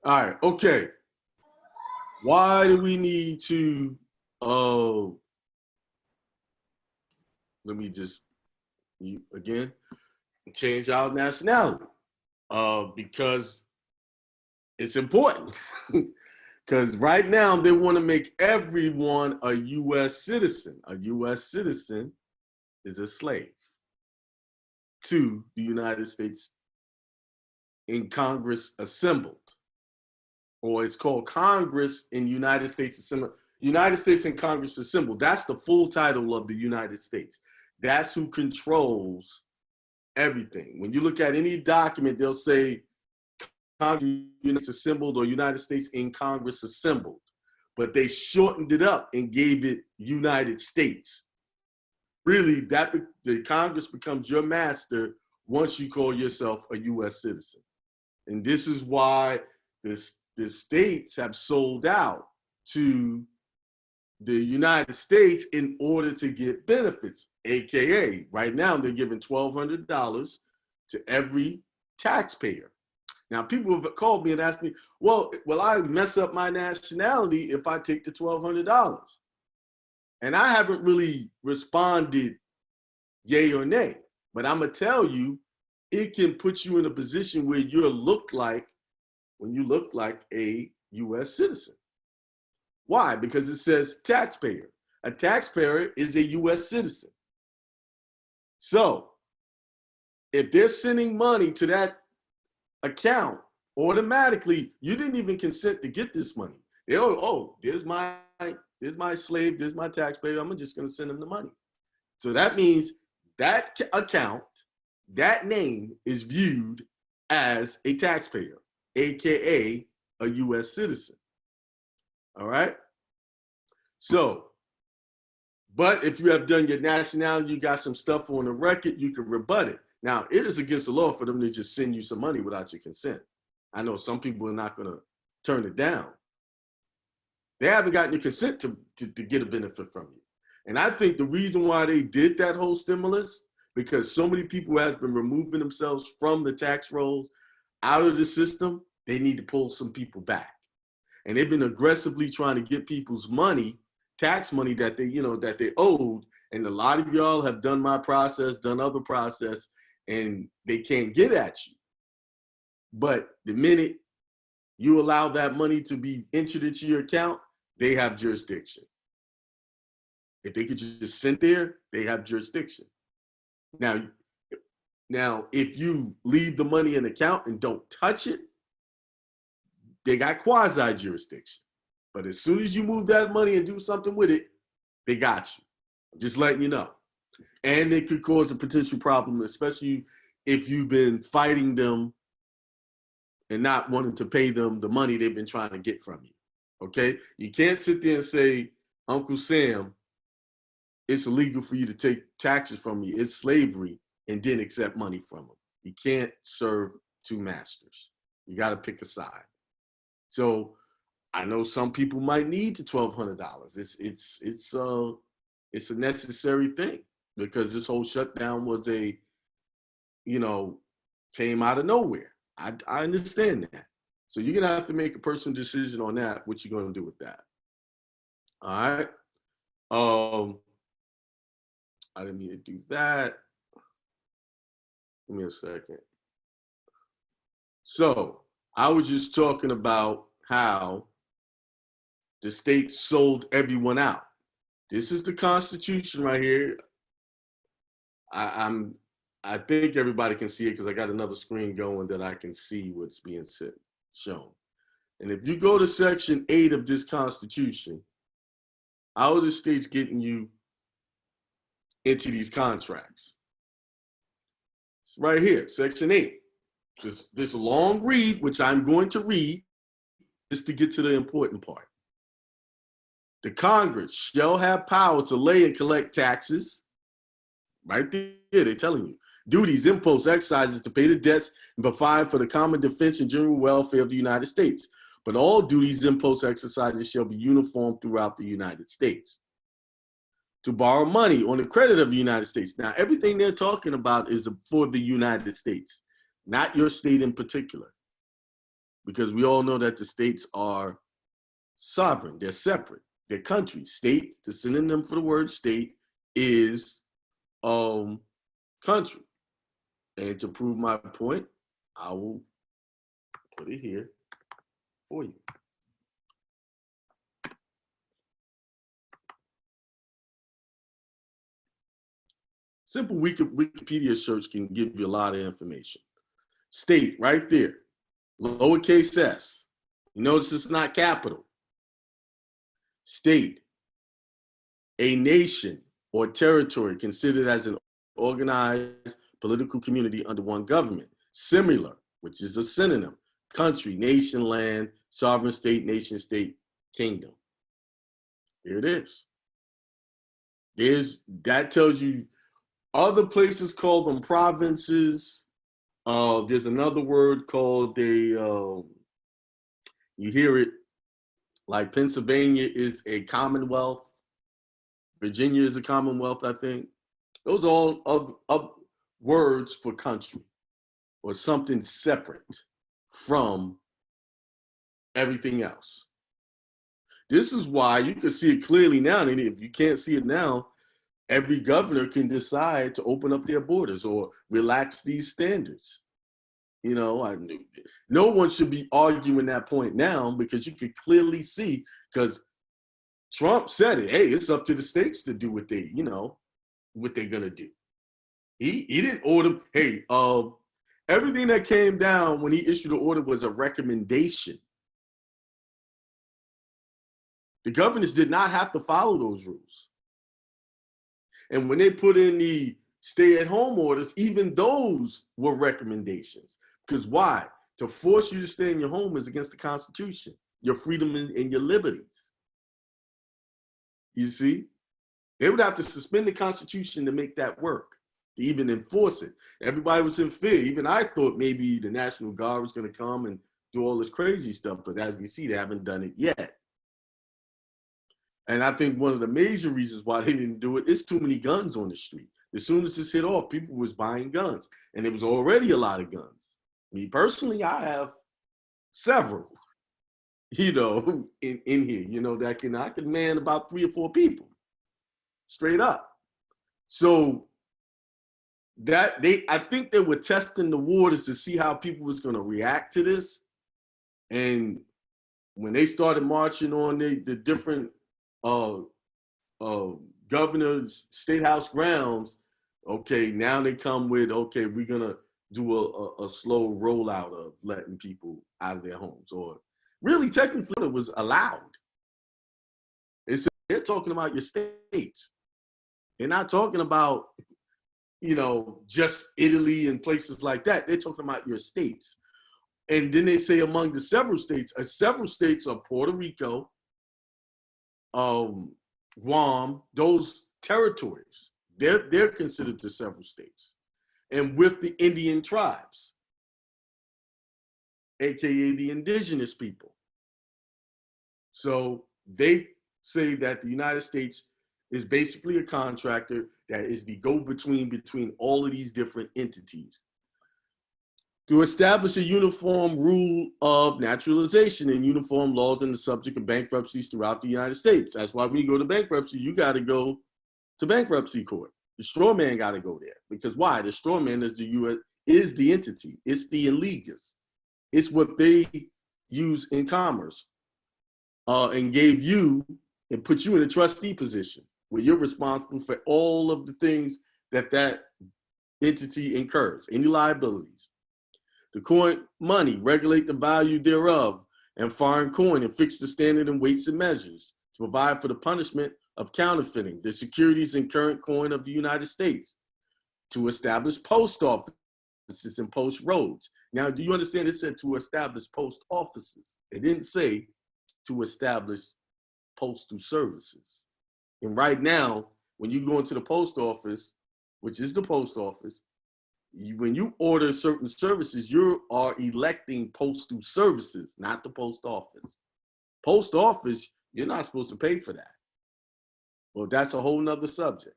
All right, okay. Why do we need to, uh, let me just, again, change our nationality? Because it's important. Because right now they want to make everyone a U.S. citizen. A U.S. citizen is a slave to the United States in Congress assembled, or it's called Congress in United States assembled. United States in Congress assembled. That's the full title of the United States. That's who controls everything. When you look at any document, they'll say Congress assembled or United States in Congress assembled, but they shortened it up and gave it United States. Really, that the Congress becomes your master once you call yourself a U.S. citizen. And this is why the states have sold out to the United States in order to get benefits, AKA right now they're giving $1,200 to every taxpayer. Now, people have called me and asked me, well, will I mess up my nationality if I take the $1,200? And I haven't really responded yay or nay, but I'm going to tell you, it can put you in a position where you look like a U.S. citizen. Why? Because it says taxpayer. A taxpayer is a U.S. citizen. So if they're sending money to that account, automatically, you didn't even consent to get this money. They, there's my slave, there's my taxpayer, I'm just gonna send them the money. So that means that account, that name is viewed as a taxpayer, AKA a U.S. citizen. All right? So, but if you have done your nationality, you got some stuff on the record, you can rebut it. Now, it is against the law for them to just send you some money without your consent. I know some people are not going to turn it down. They haven't gotten your consent to get a benefit from you. And I think the reason why they did that whole stimulus, because so many people have been removing themselves from the tax rolls out of the system, they need to pull some people back. And they've been aggressively trying to get people's money, tax money that they owed. And a lot of y'all have done my process, done other process, and they can't get at you. But the minute you allow that money to be entered into your account, they have jurisdiction. If they could just sit there, they have jurisdiction. Now, if you leave the money in the account and don't touch it, they got quasi jurisdiction. But as soon as you move that money and do something with it, they got you. I'm just letting you know. And it could cause a potential problem, especially if you've been fighting them and not wanting to pay them the money they've been trying to get from you. Okay? You can't sit there and say, Uncle Sam, it's illegal for you to take taxes from me. It's slavery, and then accept money from them. You can't serve two masters. You got to pick a side. So I know some people might need the $1,200. It's a necessary thing because this whole shutdown was came out of nowhere. I understand that. So you're gonna have to make a personal decision on that. What you're gonna do with that? All right. I didn't mean to do that. Give me a second. So I was just talking about how the state sold everyone out. This is the Constitution right here. I think everybody can see it because I got another screen going that I can see what's being shown. And if you go to Section 8 of this Constitution, how are the states getting you into these contracts? It's right here, Section 8. This long read, which I'm going to read, just to get to the important part. The Congress shall have power to lay and collect taxes. Right there, they're telling you. Duties, imposts, excises to pay the debts and provide for the common defense and general welfare of the United States. But all duties, imposts, exercises shall be uniform throughout the United States. To borrow money on the credit of the United States. Now, everything they're talking about is for the United States, not your state in particular. because we all know that the states are sovereign. They're separate. They're countries. State, the synonym for the word state is country. And to prove my point, I will put it here for you. Simple Wikipedia search can give you a lot of information. State, right there, lowercase s. You notice it's not capital. State, a nation or territory considered as an organized political community under one government. Similar, which is a synonym, country, nation, land, sovereign state, nation, state, kingdom. Here it is. That tells you. Other places call them provinces. There's another word called you hear it, like Pennsylvania is a commonwealth. Virginia is a commonwealth, I think. Those are all of words for country or something separate from everything else. This is why you can see it clearly now. And if you can't see it now, every governor can decide to open up their borders or relax these standards. You know, no one should be arguing that point now, because you could clearly see, because Trump said it, hey, it's up to the states to do what they, what they're gonna do. He didn't order, hey, everything that came down when he issued the order was a recommendation. The governors did not have to follow those rules. And when they put in the stay-at-home orders, even those were recommendations. Because why? To force you to stay in your home is against the Constitution, your freedom and your liberties. You see? They would have to suspend the Constitution to make that work, to even enforce it. Everybody was in fear. Even I thought maybe the National Guard was going to come and do all this crazy stuff. But as we see, they haven't done it yet. And I think one of the major reasons why they didn't do it is too many guns on the street. As soon as this hit off, people was buying guns. And there was already a lot of guns. Me personally, I have several, in here, that I can man about 3 or 4 people, straight up. So I think they were testing the waters to see how people was going to react to this. And when they started marching on the different governor's state house grounds, okay, now they come with, okay, we're gonna do a slow rollout of letting people out of their homes, or really technically it was allowed. They're talking about your states. They're not talking about, just Italy and places like that. They're talking about your states. And then they say among the several states are Puerto Rico, Guam, those territories, they're considered the several states. And with the Indian tribes, AKA the indigenous people. So they say that the United States is basically a contractor that is the go-between between all of these different entities, to establish a uniform rule of naturalization and uniform laws on the subject of bankruptcies throughout the United States. That's why when you go to bankruptcy, you got to go to bankruptcy court. The straw man got to go there. Because why? The straw man is the entity. It's the illegus. It's what they use in commerce, and gave you and put you in a trustee position where you're responsible for all of the things that entity incurs, any liabilities. The coin money, regulate the value thereof, and foreign coin, and fix the standard and weights and measures to provide for the punishment of counterfeiting the securities and current coin of the United States, to establish post offices and post roads. Now, do you understand? It said to establish post offices. It didn't say to establish postal services. And right now, when you go into the post office, which is the post office, when you order certain services, you are electing postal services, not the post office. Post office, you're not supposed to pay for that. Well, that's a whole nother subject.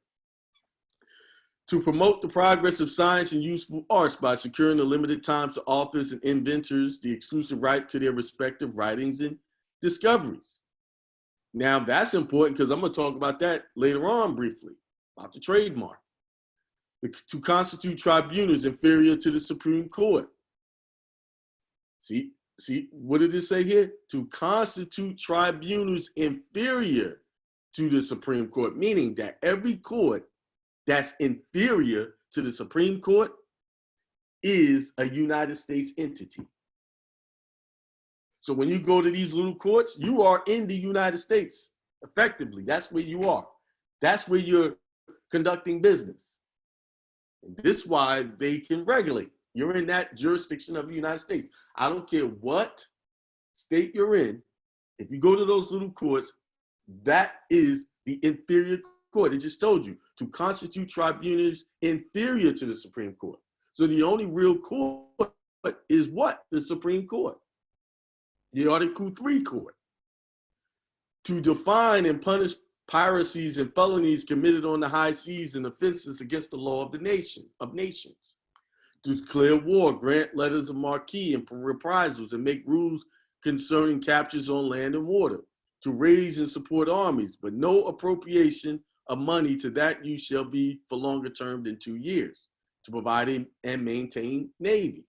To promote the progress of science and useful arts by securing the limited times to authors and inventors the exclusive right to their respective writings and discoveries. Now, that's important because I'm going to talk about that later on briefly, about the trademark. To constitute tribunals inferior to the Supreme Court. See, what did it say here? To constitute tribunals inferior to the Supreme Court, meaning that every court that's inferior to the Supreme Court is a United States entity. So when you go to these little courts, you are in the United States, effectively. That's where you are. That's where you're conducting business. And this is why they can regulate. You're in that jurisdiction of the United States. I don't care what state you're in. If you go to those little courts, that is the inferior court. It just told you to constitute tribunals inferior to the Supreme Court. So the only real court is what? The Supreme Court. The Article 3 court. To define and punish piracies and felonies committed on the high seas and offenses against the law of the nation, of nations. To declare war, grant letters of marque and reprisals, and make rules concerning captures on land and water. To raise and support armies, but no appropriation of money to that use shall be for longer term than 2 years. To provide and maintain navy.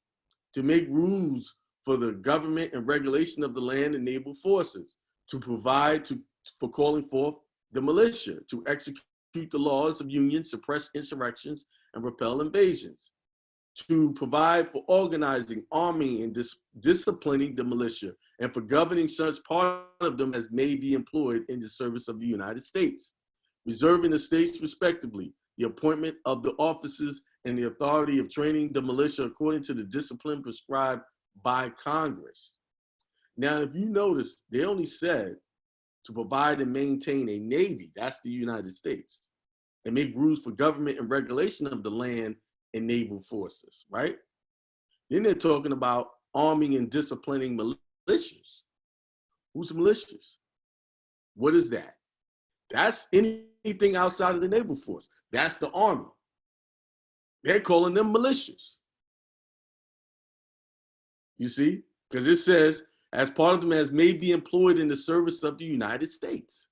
To make rules for the government and regulation of the land and naval forces. To provide for calling forth the militia, to execute the laws of union, suppress insurrections, and repel invasions. To provide for organizing, arming, and disciplining the militia, and for governing such part of them as may be employed in the service of the United States, reserving the states respectively the appointment of the officers and the authority of training the militia according to the discipline prescribed by Congress. Now, if you notice, they only said to provide and maintain a navy, that's the United States, and make rules for government and regulation of the land and naval forces, right? Then they're talking about arming and disciplining militias. Who's militias? What is that? That's anything outside of the naval force. That's the army. They're calling them militias. You see? Because it says, as part of them as may be employed in the service of the United States.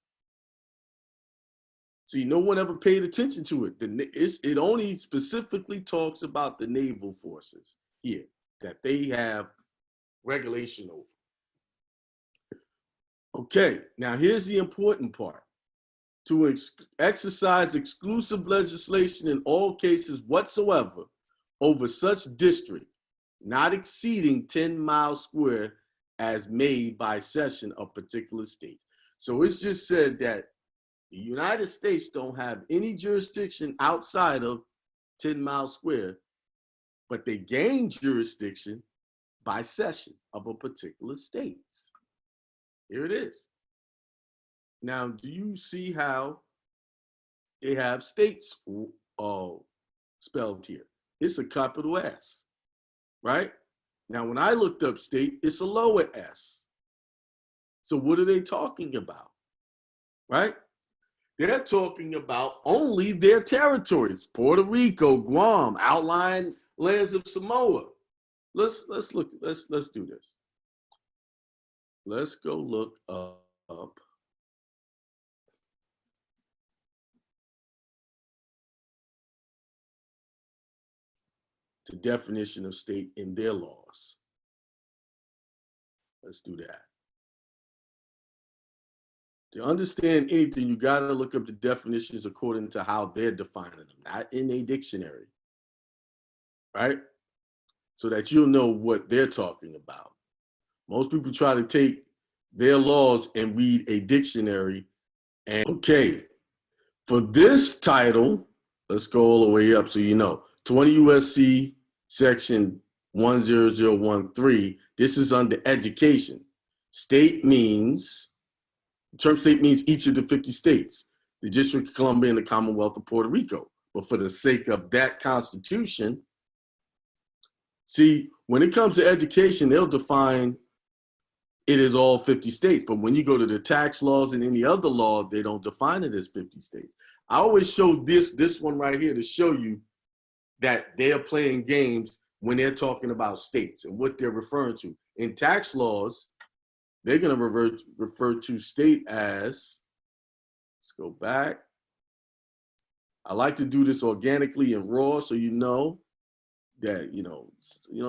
See, no one ever paid attention to it. It only specifically talks about the naval forces here, that they have regulation over. Okay, now here's the important part. To exercise exclusive legislation in all cases whatsoever over such district, not exceeding 10 miles square as made by session of particular states. So it's just said that the United States don't have any jurisdiction outside of 10 miles square, but they gain jurisdiction by session of a particular state. Here it is. Now, do you see how they have states spelled here? It's a capital S, right? Now, when I looked up state, it's a lower S. So what are they talking about, right? They're talking about only their territories, Puerto Rico, Guam, outlying lands of Samoa. Let's do this. Let's go look up the definition of state in their laws. Let's do that. To understand anything, you got to look up the definitions according to how they're defining them, not in a dictionary, right? So that you'll know what they're talking about. Most people try to take their laws and read a dictionary. And okay, for this title, let's go all the way up so you know. 20 USC section 10013, this is under education. State means, the term state means each of the 50 states, the District of Columbia and the Commonwealth of Puerto Rico. But for the sake of that constitution, see, when it comes to education, they'll define it is all 50 states. But when you go to the tax laws and any other law, they don't define it as 50 states. I always show this one right here to show you that they're playing games when they're talking about states and what they're referring to. In tax laws, they're going to refer to state as, let's go back. I like to do this organically and raw so you know that,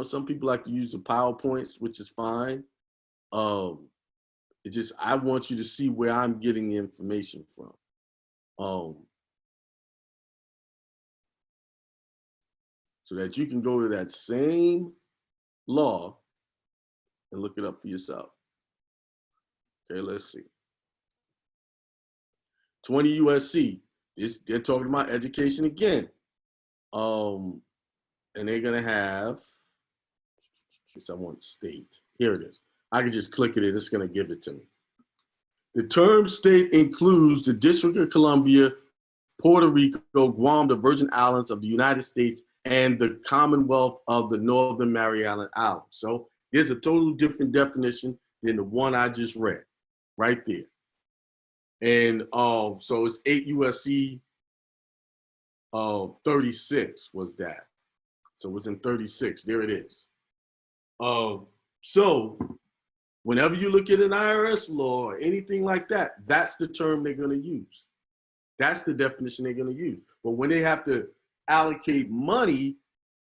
some people like to use the PowerPoints, which is fine. I want you to see where I'm getting the information from. So that you can go to that same law and look it up for yourself. Okay, let's see. 20 USC, they're talking about education again. And they're gonna have, I want state. Here it is. I can just click it and it's gonna give it to me. The term state includes the District of Columbia, Puerto Rico, Guam, the Virgin Islands of the United States, and the Commonwealth of the Northern Mariana Islands. So there's a totally different definition than the one I just read right there. And so it's 8 USC 36 was that. So it was in 36. There it is. So whenever you look at an IRS law or anything like that, that's the term they're going to use. That's the definition they're going to use. But when they have to allocate money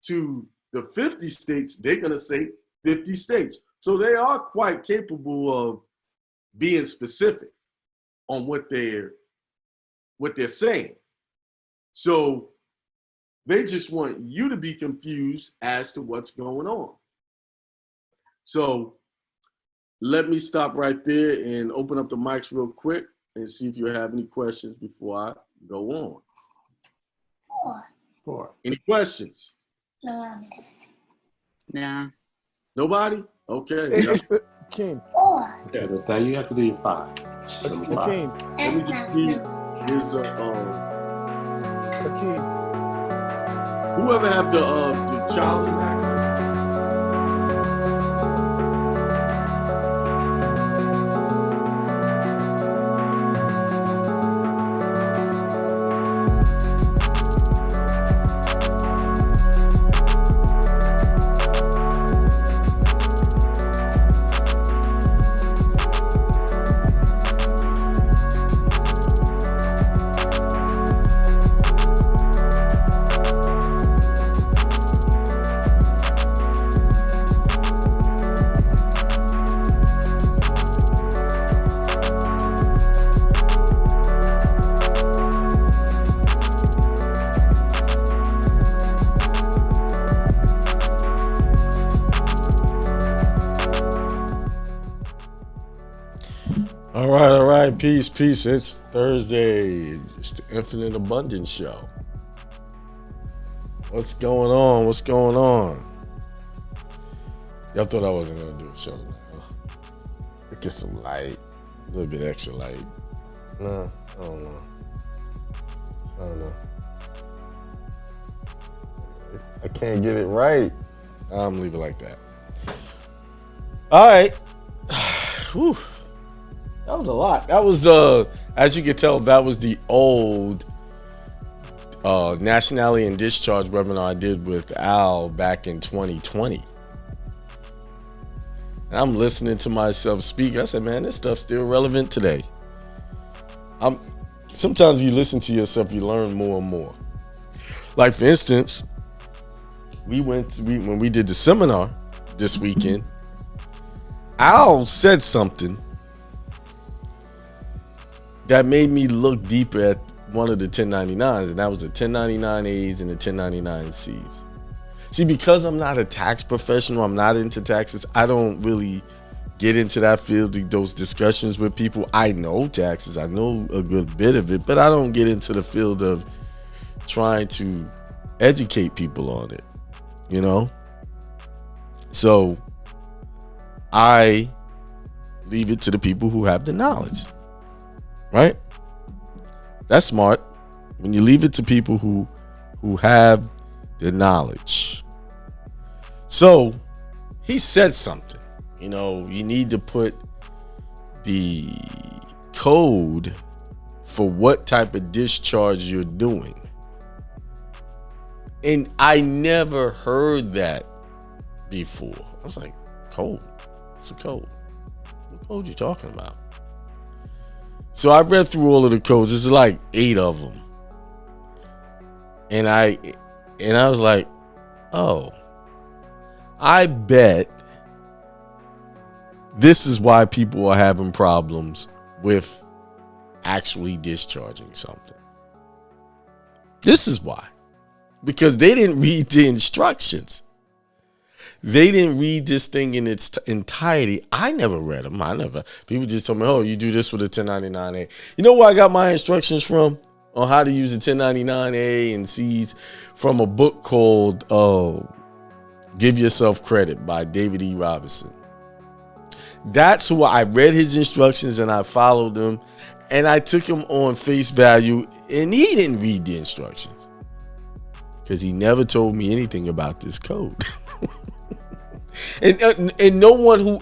to the 50 states, they're going to say 50 states. So they are quite capable of being specific on what they're saying. So they just want you to be confused as to what's going on. So let me stop right there and open up the mics real quick and see if you have any questions before I go on. Four. Any questions? No. Nobody? Okay. King. Yeah, but that you have to do your 5. King. Let me just read. Here's King. whoever have the child in that. All right, peace. It's Thursday. It's the Infinite Abundance Show. What's going on? Y'all thought I wasn't gonna do a show tonight, huh? Get some light, a little bit extra light. Nah, I don't know. I can't get it right. I'm leave it like that. All right. Whew. That was a lot. That was as you can tell, that was the old nationality and discharge webinar I did with Al back in 2020. And I'm listening to myself speak. I said, man, this stuff's still relevant today. Sometimes you listen to yourself, you learn more and more. Like for instance, when we did the seminar this weekend, Al said something that made me look deeper at one of the 1099s, and that was the 1099As and the 1099Cs. See, because I'm not a tax professional, I'm not into taxes, I don't really get into that field, those discussions with people. I know taxes, I know a good bit of it, but I don't get into the field of trying to educate people on it, you know? So I leave it to the people who have the knowledge. Right? That's smart. When you leave it to people who have the knowledge. So he said something. You know, you need to put the code for what type of discharge you're doing. And I never heard that before. I was like, code? What's a code? What code you talking about? So I read through all of the codes. There's like 8 of them. And I was like, oh, I bet this is why people are having problems with actually discharging something. This is why. Because they didn't read the instructions. They didn't read this thing in its entirety. I never read them. People just told me, oh, you do this with a 1099A. You know where I got my instructions from on how to use the 1099A and C's? From a book called Give Yourself Credit by David E. Robinson. That's who I read his instructions and I followed them. And I took him on face value, and he didn't read the instructions. Because he never told me anything about this code. and no one who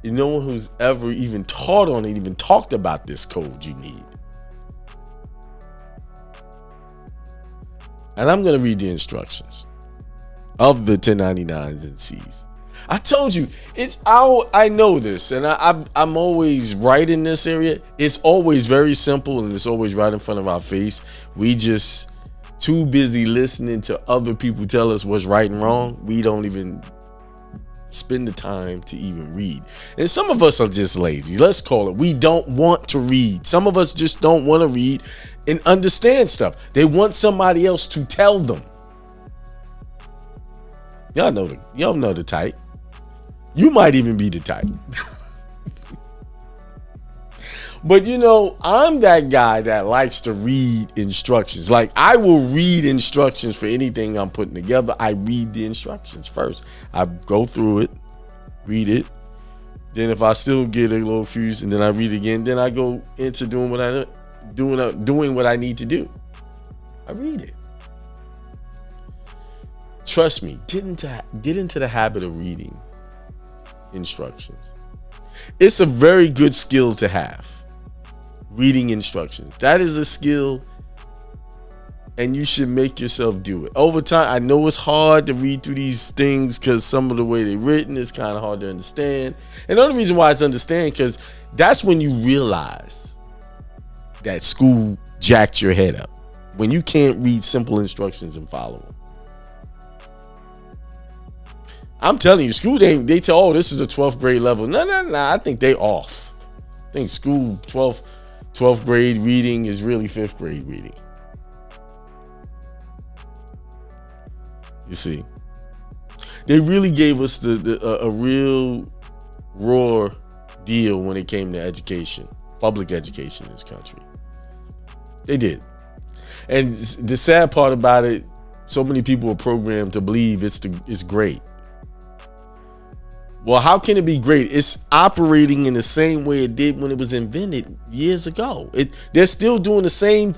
no one who's ever even taught on it even talked about this code you need. And I'm going to read the instructions of the 1099s and C's. I told you, I know this, and I'm always right in this area. It's always very simple, and it's always right in front of our face. We just too busy listening to other people tell us what's right and wrong. We don't even spend the time to even read. And some of us are just lazy. Let's call it. We don't want to read. Some of us just don't want to read and understand stuff. They want somebody else to tell them. Y'all know the type. You might even be the type. But I'm that guy that likes to read instructions. Like, I will read instructions for anything I'm putting together. I read the instructions first. I go through it, read it. Then if I still get a little confused, and then I read again, then I go into doing what I need to do. I read it. Trust me, get into the habit of reading instructions. It's a very good skill to have. Reading instructions. That is a skill, and you should make yourself do it. Over time, I know it's hard to read through these things because some of the way they're written is kind of hard to understand. And the only reason why it's understand because that's when you realize that school jacked your head up. When you can't read simple instructions and follow them. I'm telling you, school, they tell, oh, this is a 12th grade level. No. I think they off. I think school 12th grade reading is really 5th grade reading. You see, they really gave us a real raw deal when it came to education, public education in this country. They did. And the sad part about it, so many people are programmed to believe it's great. Well, how can it be great? It's operating in the same way it did when it was invented years ago. They're still doing the same.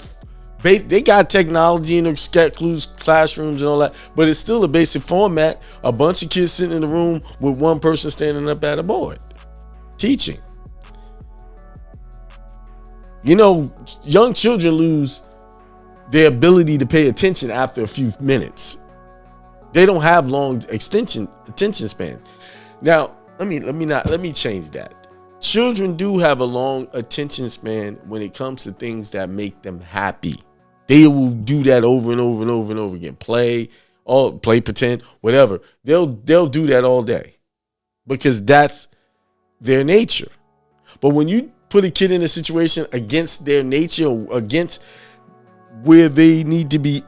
They got technology in the classrooms and all that, but it's still a basic format. A bunch of kids sitting in the room with one person standing up at a board teaching. Young children lose their ability to pay attention after a few minutes. They don't have long attention span. Now, let me change that. Children do have a long attention span when it comes to things that make them happy. They will do that over and over and over and over again. Play, pretend, whatever. They'll do that all day because that's their nature. But when you put a kid in a situation against their nature, or against where they need to be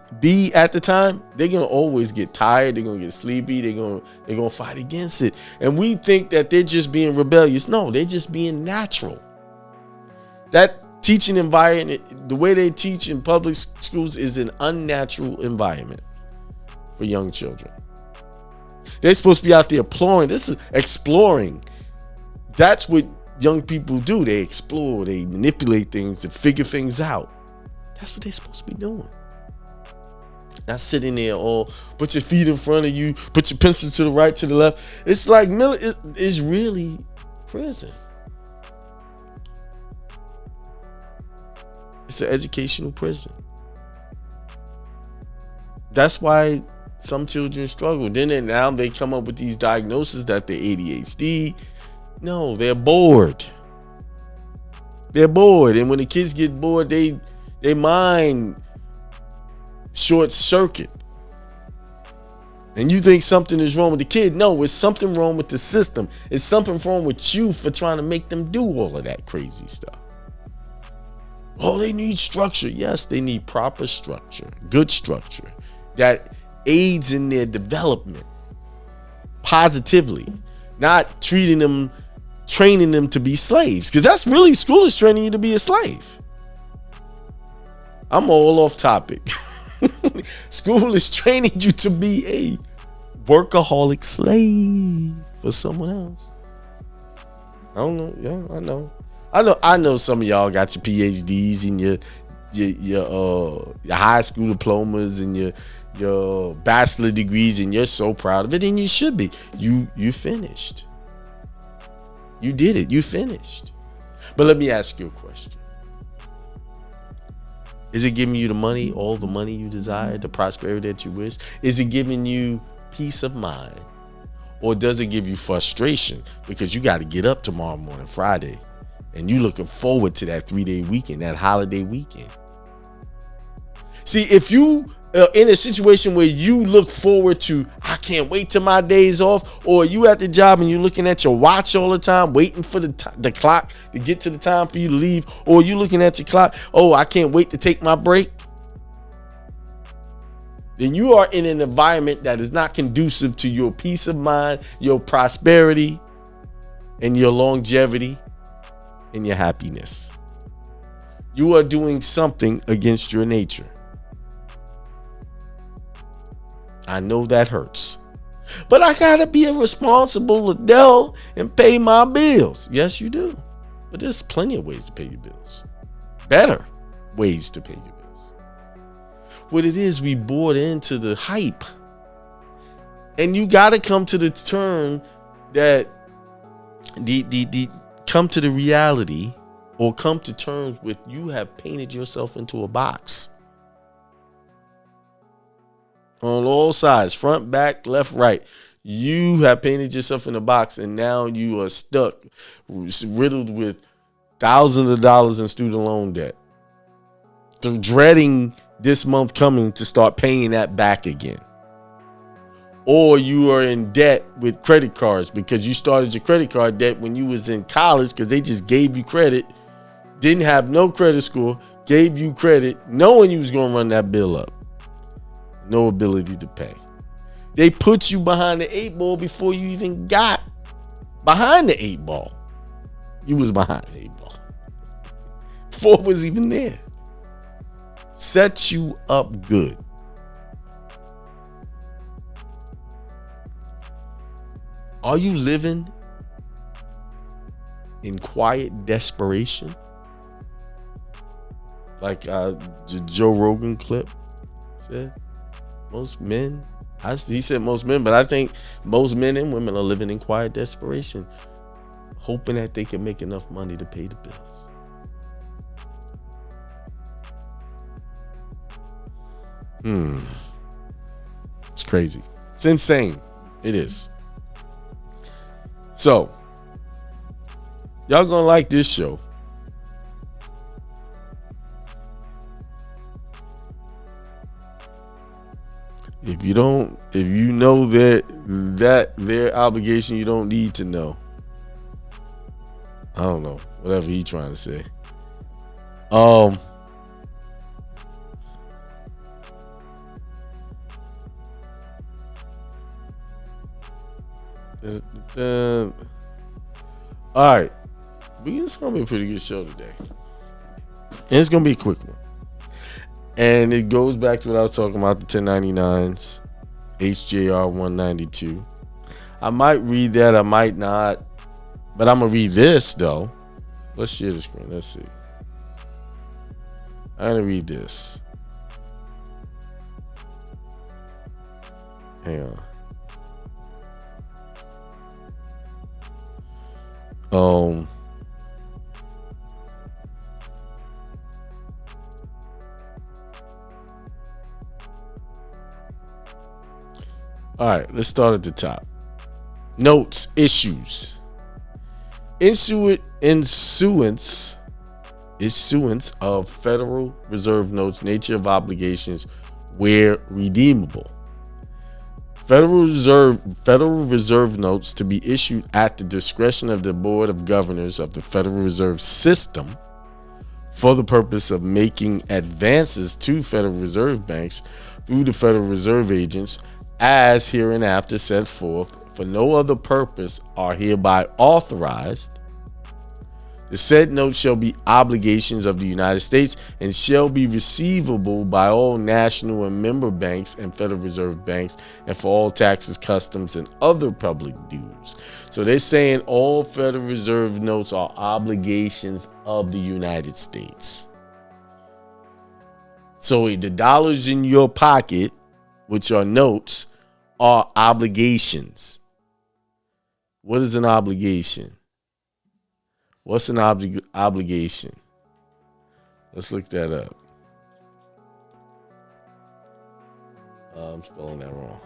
at the time, they're gonna always get tired. They're gonna get sleepy. They're gonna fight against it. And we think that they're just being rebellious. No, they're just being natural. That teaching environment, the way they teach in public schools, is an unnatural environment for young children. They're supposed to be out there exploring. That's what young people do. They explore. They manipulate things to figure things out. That's what they're supposed to be doing. Not sitting there all, put your feet in front of you, put your pencil to the right, to the left. It's like it's really prison. It's an educational prison. That's why some children struggle. Now they come up with these diagnoses that they're ADHD. No, they're bored. They're bored. And when the kids get bored, their mind short circuit. And you think something is wrong with the kid. No, it's something wrong with the system. It's something wrong with you for trying to make them do all of that crazy stuff. Oh, they need structure. Yes, they need proper structure, good structure that aids in their development positively, not training them to be slaves. Because that's really, school is training you to be a slave. I'm all off topic. School is training you to be a workaholic slave for someone else. I don't know. Yeah, I know some of y'all got your PhDs and your high school diplomas and your bachelor degrees, and you're so proud of it, and you should be. You finished. You did it. You finished. But let me ask you a question. Is it giving you the money, all the money you desire, the prosperity that you wish? Is it giving you peace of mind? Or does it give you frustration because you got to get up tomorrow morning, Friday, and you looking forward to that 3-day weekend, that holiday weekend? See, if you are in a situation where you look forward to, I can't wait till my days off, or you at the job and you're looking at your watch all the time, waiting for the clock to get to the time for you to leave, or you looking at your clock, oh, I can't wait to take my break, then you are in an environment that is not conducive to your peace of mind, your prosperity, and your longevity, and your happiness. You are doing something against your nature. I know that hurts, but I gotta be a responsible adult and pay my bills. Yes, you do. But there's plenty of ways to pay your bills. Better ways to pay your bills. What it is, we bought into the hype. And you gotta come to the term that come to the reality, or come to terms with, you have painted yourself into a box. On all sides, front, back, left, right. You have painted yourself in a box, and now you are stuck, riddled with thousands of dollars in student loan debt. So dreading this month coming to start paying that back again. Or you are in debt with credit cards because you started your credit card debt when you was in college because they just gave you credit, didn't have no credit score, gave you credit, knowing you was going to run that bill up. No ability to pay. They put you behind the 8 ball before you even got behind the 8 ball. You was behind the 8 ball. 4 was even there. Set you up good. Are you living in quiet desperation? Like the Joe Rogan clip said? Most men, he said most men, but I think most men and women are living in quiet desperation, hoping that they can make enough money to pay the bills. It's crazy. It's insane. It is. So, y'all gonna like this show. If you know that their obligation, you don't need to know. I don't know, whatever he's trying to say. All right, it's gonna be a pretty good show today, and it's gonna be a quick one. And it goes back to what I was talking about, the 1099s, HJR 192. I might read that, I might not, but I'm going to read this, though. Let's share the screen. Let's see. I'm going to read this. Hang on. All right, let's start at the top. Notes, issues. Issuance of Federal Reserve notes, nature of obligations where redeemable. Federal Reserve notes to be issued at the discretion of the Board of Governors of the Federal Reserve System for the purpose of making advances to Federal Reserve banks through the Federal Reserve agents as hereinafter set forth, for no other purpose are hereby authorized. The said note shall be obligations of the United States and shall be receivable by all national and member banks and Federal Reserve banks, and for all taxes, customs, and other public dues. So they're saying all Federal Reserve notes are obligations of the United States. So the dollars in your pocket, which are notes, are obligations. What is an obligation? What's an obligation? Let's look that up. I'm spelling that wrong.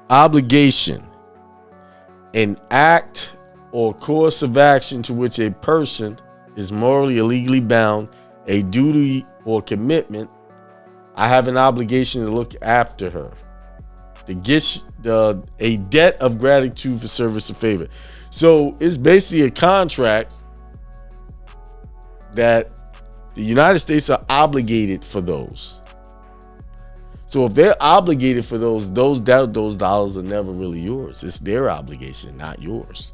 Obligation. An act or course of action to which a person is morally or legally bound, a duty or commitment. I have an obligation to look after her. A debt of gratitude for service or favor. So it's basically a contract that the United States are obligated for those. So if they're obligated for those dollars are never really yours. It's their obligation, not yours.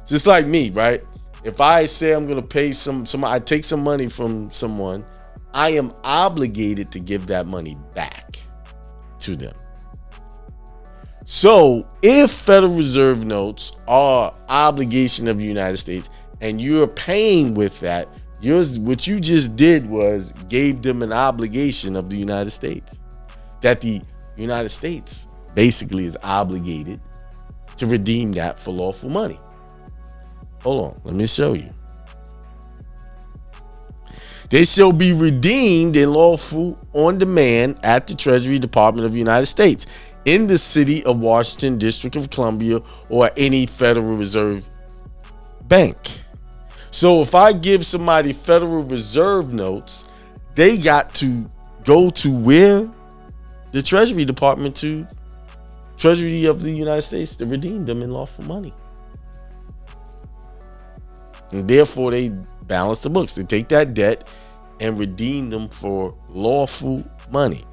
Just like me, right? If I say I'm going to pay I take some money from someone, I am obligated to give that money back to them. So if Federal Reserve notes are obligation of the United States and you're paying with that, what you just did was gave them an obligation of the United States, that the United States basically is obligated to redeem that for lawful money. Hold on, let me show you. They shall be redeemed in lawful on demand at the Treasury Department of the United States, in the city of Washington, District of Columbia, or any Federal Reserve bank. So if I give somebody Federal Reserve notes, they got to go to where? The Treasury Department, to Treasury of the United States, to redeem them in lawful money. And therefore they balance the books. They take that debt and redeem them for lawful money.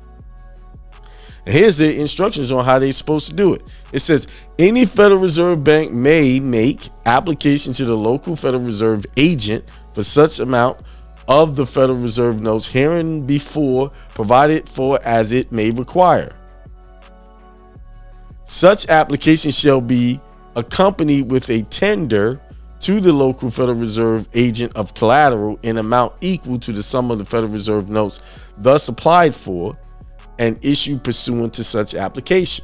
And here's the instructions on how they're supposed to do it. It says any Federal Reserve bank may make application to the local Federal Reserve agent for such amount of the Federal Reserve notes hereinbefore provided for as it may require. Such application shall be accompanied with a tender to the local Federal Reserve agent of collateral in amount equal to the sum of the Federal Reserve notes thus applied for and issued pursuant to such application.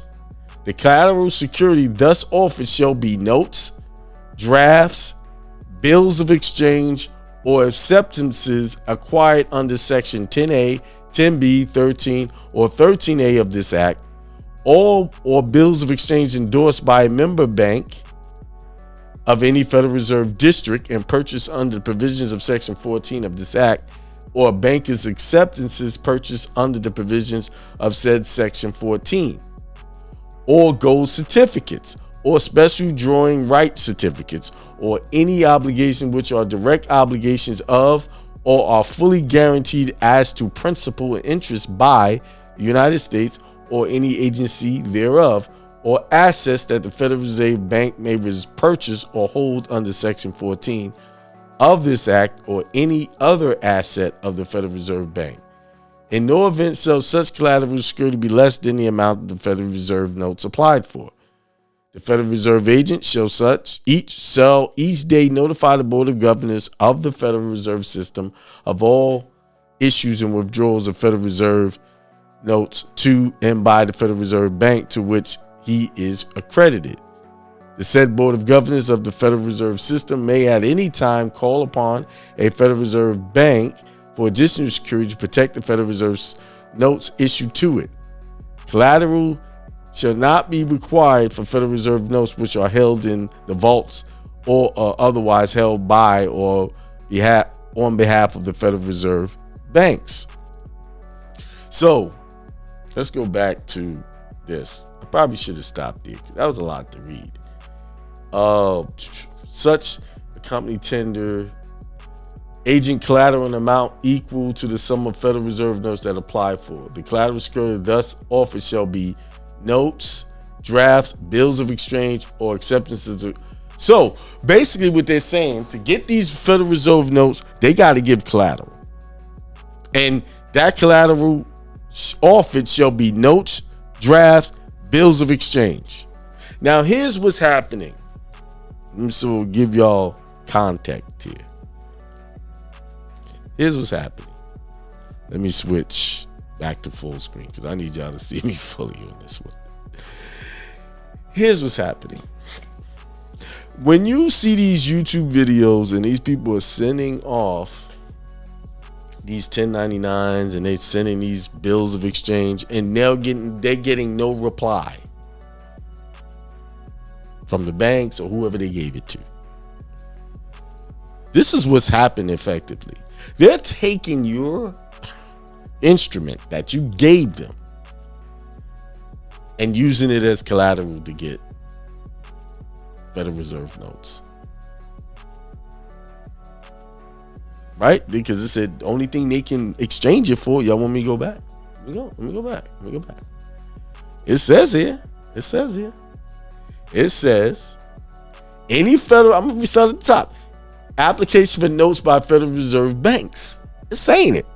The collateral security thus offered shall be notes, drafts, bills of exchange, or acceptances acquired under Section 10A, 10B, 13, or 13A of this Act, or bills of exchange endorsed by a member bank of any Federal Reserve district and purchased under the provisions of Section 14 of this Act, or banker's acceptances purchased under the provisions of said Section 14, or gold certificates, or special drawing right certificates, or any obligation which are direct obligations of or are fully guaranteed as to principal and interest by the United States or any agency thereof, or assets that the Federal Reserve Bank may purchase or hold under Section 14 of this Act, or any other asset of the Federal Reserve Bank. In no event shall such collateral security be less than the amount the Federal Reserve notes applied for. The Federal Reserve agent shall each day notify the Board of Governors of the Federal Reserve System of all issues and withdrawals of Federal Reserve notes to and by the Federal Reserve Bank to which he is accredited. The said Board of Governors of the Federal Reserve System may at any time call upon a Federal Reserve Bank for additional security to protect the Federal Reserve's notes issued to it. Collateral shall not be required for Federal Reserve notes which are held in the vaults or are otherwise held by or on behalf of the Federal Reserve banks. So let's go back to this. I probably should have stopped there because that was a lot to read. Such a company tender agent collateral an amount equal to the sum of Federal Reserve notes that apply for. The collateral security thus offered shall be notes, drafts, bills of exchange, or acceptances. So basically what they're saying, to get these Federal Reserve notes, they got to give collateral. And that collateral offered shall be notes, drafts, bills of exchange. Now here's what's happening. So we'll give y'all context here. Here's what's happening. Let me switch back to full screen because I need y'all to see me fully on this one. Here's what's happening. When you see these YouTube videos and these people are sending off these 1099s and they're sending these bills of exchange and they're getting no reply from the banks or whoever they gave it to. This is what's happened effectively. They're taking your instrument that you gave them and using it as collateral to get Federal Reserve notes. Right? Because it said the only thing they can exchange it for. Y'all want me to go back? Let me go back. It says here. It says any federal, I'm going to start at the top. Application for notes by Federal Reserve banks. It's saying it.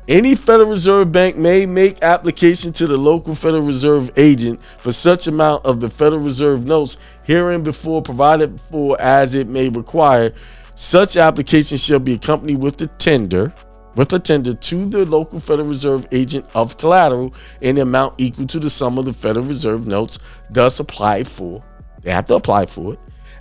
Any Federal Reserve Bank may make application to the local Federal Reserve agent for such amount of the Federal Reserve notes herein before provided for as it may require. Such application shall be accompanied with a tender to the local Federal Reserve agent of collateral in the amount equal to the sum of the Federal Reserve notes thus applied for. They have to apply for it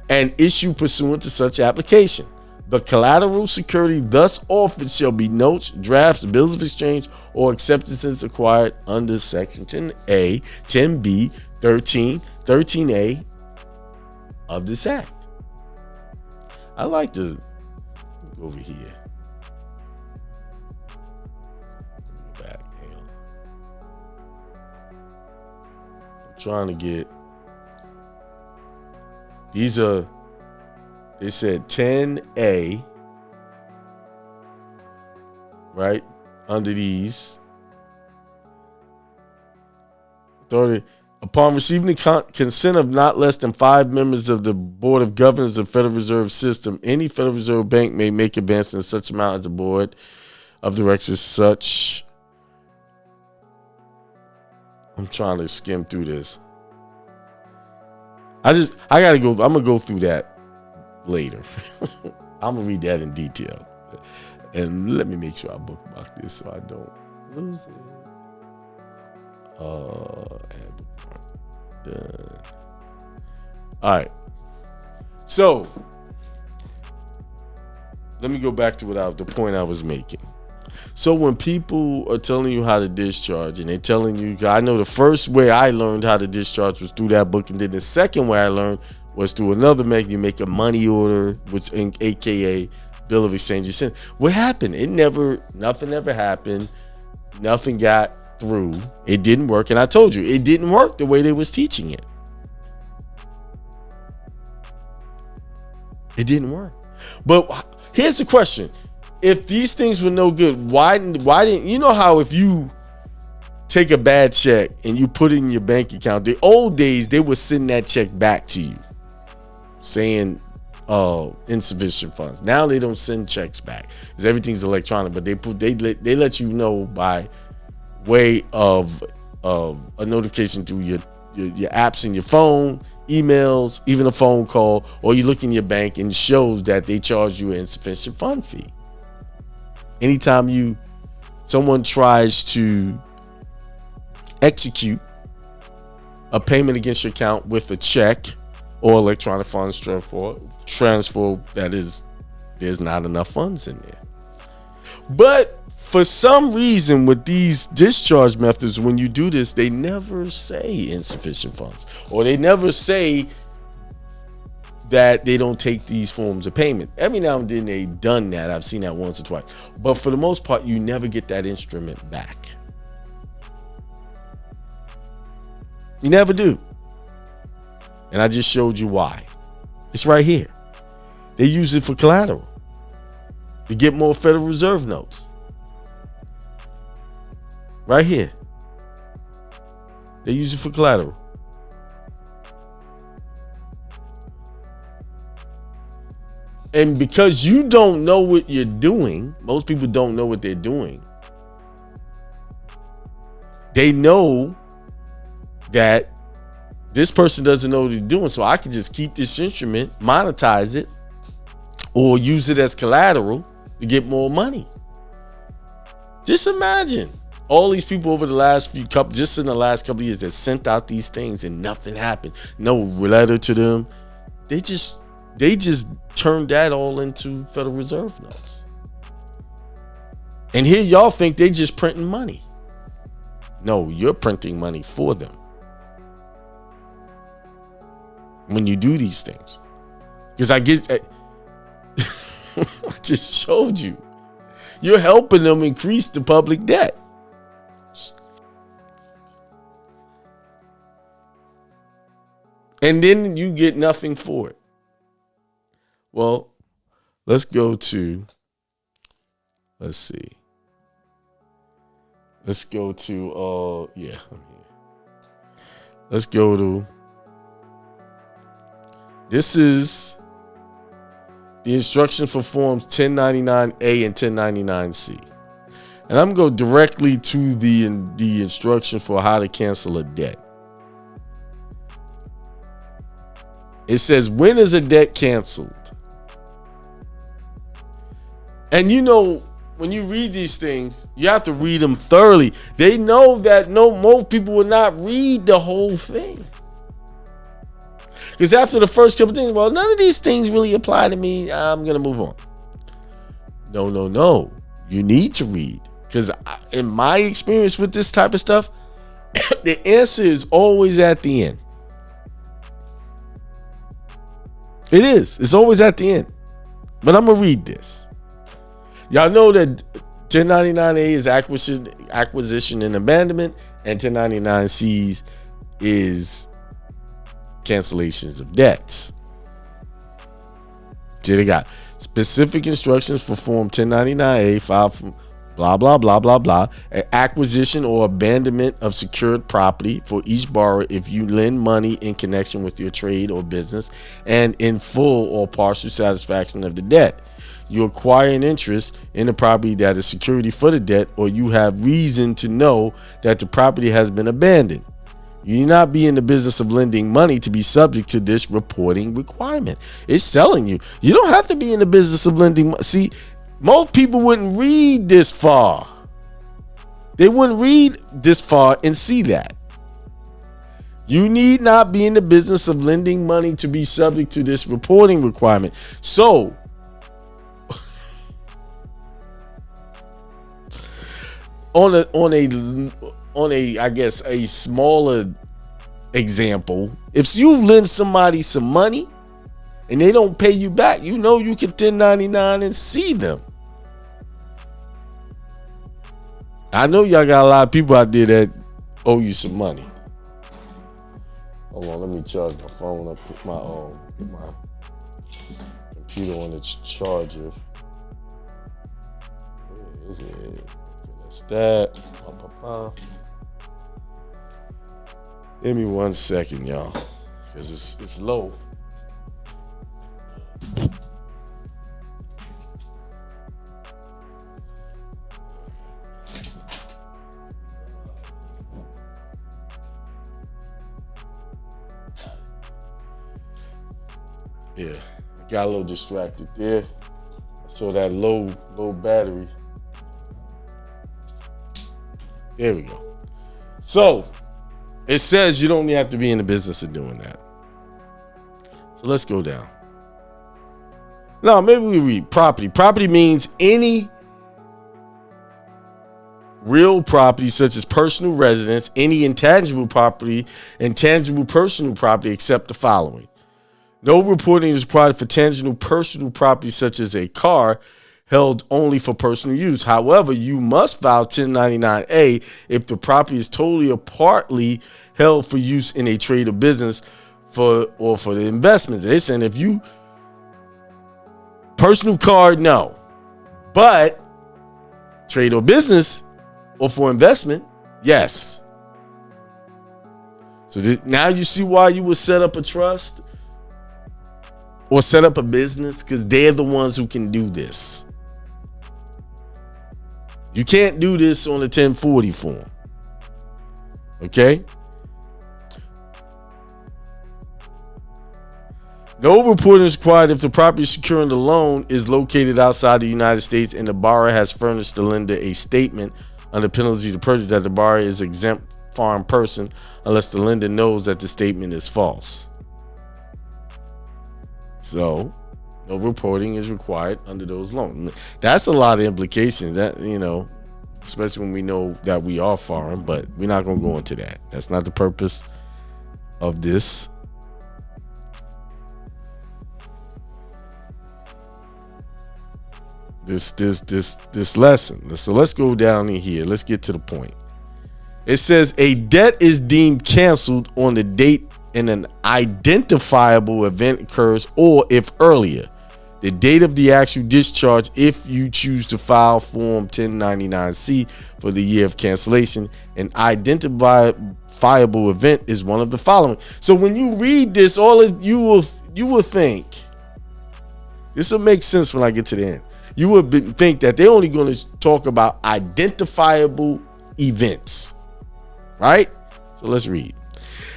and issue pursuant to such application. The collateral security thus offered shall be notes, drafts, bills of exchange, or acceptances acquired under Section 10A, 10B, 13, 13A of this Act. I like to go over here. Go back. Hang on. I'm trying to get. These are. They said 10A, right? Under these. Authority. Upon receiving the consent of not less than 5 members of the Board of Governors of the Federal Reserve System, any Federal Reserve Bank may make advances in such amount as the Board of Directors such. I'm trying to skim through this. I gotta go. I'm gonna go through that later. I'm gonna read that in detail. And let me make sure I bookmark this so I don't lose it. Done. All right. So let me go back to the point I was making. So when people are telling you how to discharge and they're telling you, I know the first way I learned how to discharge was through that book, and then the second way I learned was through another method. You make a money order, which AKA bill of exchange. You send. What happened? Nothing ever happened. Nothing got through. It didn't work. And I told you, it didn't work the way they was teaching it. It didn't work. But here's the question. If these things were no good, why didn't you know how if you take a bad check and you put it in your bank account, the old days they would send that check back to you saying insufficient funds. Now they don't send checks back because everything's electronic, but they let you know by way of a notification through your apps in your phone, emails, even a phone call, or you look in your bank and it shows that they charge you an insufficient fund fee. Anytime someone tries to execute a payment against your account with a check or electronic funds transfer that is, there's not enough funds in there. But for some reason with these discharge methods, when you do this, they never say insufficient funds, or they never say that they don't take these forms of payment. Every now and then they've done that. I've seen that once or twice. But for the most part, you never get that instrument back. You never do. And I just showed you why. It's right here. They use it for collateral to get more Federal Reserve notes. Right here. They use it for collateral. And because you don't know what you're doing, most people don't know what they're doing. They know that this person doesn't know what they're doing, so I can just keep this instrument, monetize it, or use it as collateral to get more money. Just imagine all these people over the last just in the last couple of years that sent out these things and nothing happened. No letter to them. They just turned that all into Federal Reserve notes. And here y'all think they just printing money. No, you're printing money for them when you do these things. Because I just showed you. You're helping them increase the public debt. And then you get nothing for it. Well, let's go to, let's see. Let's go to, I'm here. Let's go to, this is the instruction for forms 1099A and 1099C. And I'm going to go directly to the instruction for how to cancel a debt. It says, when is a debt canceled? And you know, when you read these things, you have to read them thoroughly. They know that most people will not read the whole thing. Because after the first couple things, well, none of these things really apply to me. I'm going to move on. No. You need to read. Because in my experience with this type of stuff, the answer is always at the end. It is. It's always at the end. But I'm going to read this. Y'all know that 1099A is acquisition and abandonment, and 1099C's is cancellations of debts. So they got specific instructions for Form 1099A filed from blah, blah, blah, blah, blah. An acquisition or abandonment of secured property for each borrower if you lend money in connection with your trade or business and in full or partial satisfaction of the debt. You acquire an interest in the property that is security for the debt, or you have reason to know that the property has been abandoned. You need not be in the business of lending money to be subject to this reporting requirement. It's telling you, you don't have to be in the business of lending money. See, most people wouldn't read this far. They wouldn't read this far and see that. You need not be in the business of lending money to be subject to this reporting requirement. So, on a I guess a smaller example, if you lend somebody some money and they don't pay you back, you know you can 1099 and see them. I know y'all got a lot of people out there that owe you some money. Hold on, let me charge my phone up, put my computer on its charger. Where is it? That's that. Give me 1 second, y'all, because it's low. Yeah, got a little distracted there. So that low battery. There we go. So it says you don't have to be in the business of doing that. So let's go down. No, maybe we read property. Property means any real property such as personal residence, any intangible property, intangible personal property except the following. No reporting is required for tangible personal property such as a car held only for personal use. However, you must file 1099-A if the property is totally or partly held for use in a trade or business for the investments. They're saying if you personal car, no, but trade or business or for investment, yes. So now you see why you would set up a trust or set up a business, because they're the ones who can do this. You can't do this on a 1040 form. Okay? No reporting is required if the property securing the loan is located outside the United States and the borrower has furnished the lender a statement under penalty of perjury that the borrower is exempt foreign person unless the lender knows that the statement is false. So, no reporting is required under those loans. That's a lot of implications, that, you know, especially when we know that we are foreign, but we're not going to go into that. That's not the purpose of this. This lesson. So let's go down in here. Let's get to the point. It says a debt is deemed canceled on the date an identifiable event occurs, or if earlier, the date of the actual discharge, if you choose to file Form 1099-C for the year of cancellation. An identifiable event is one of the following. So when you read this, you will think, this will make sense when I get to the end. You would think that they're only going to talk about identifiable events, right? So let's read.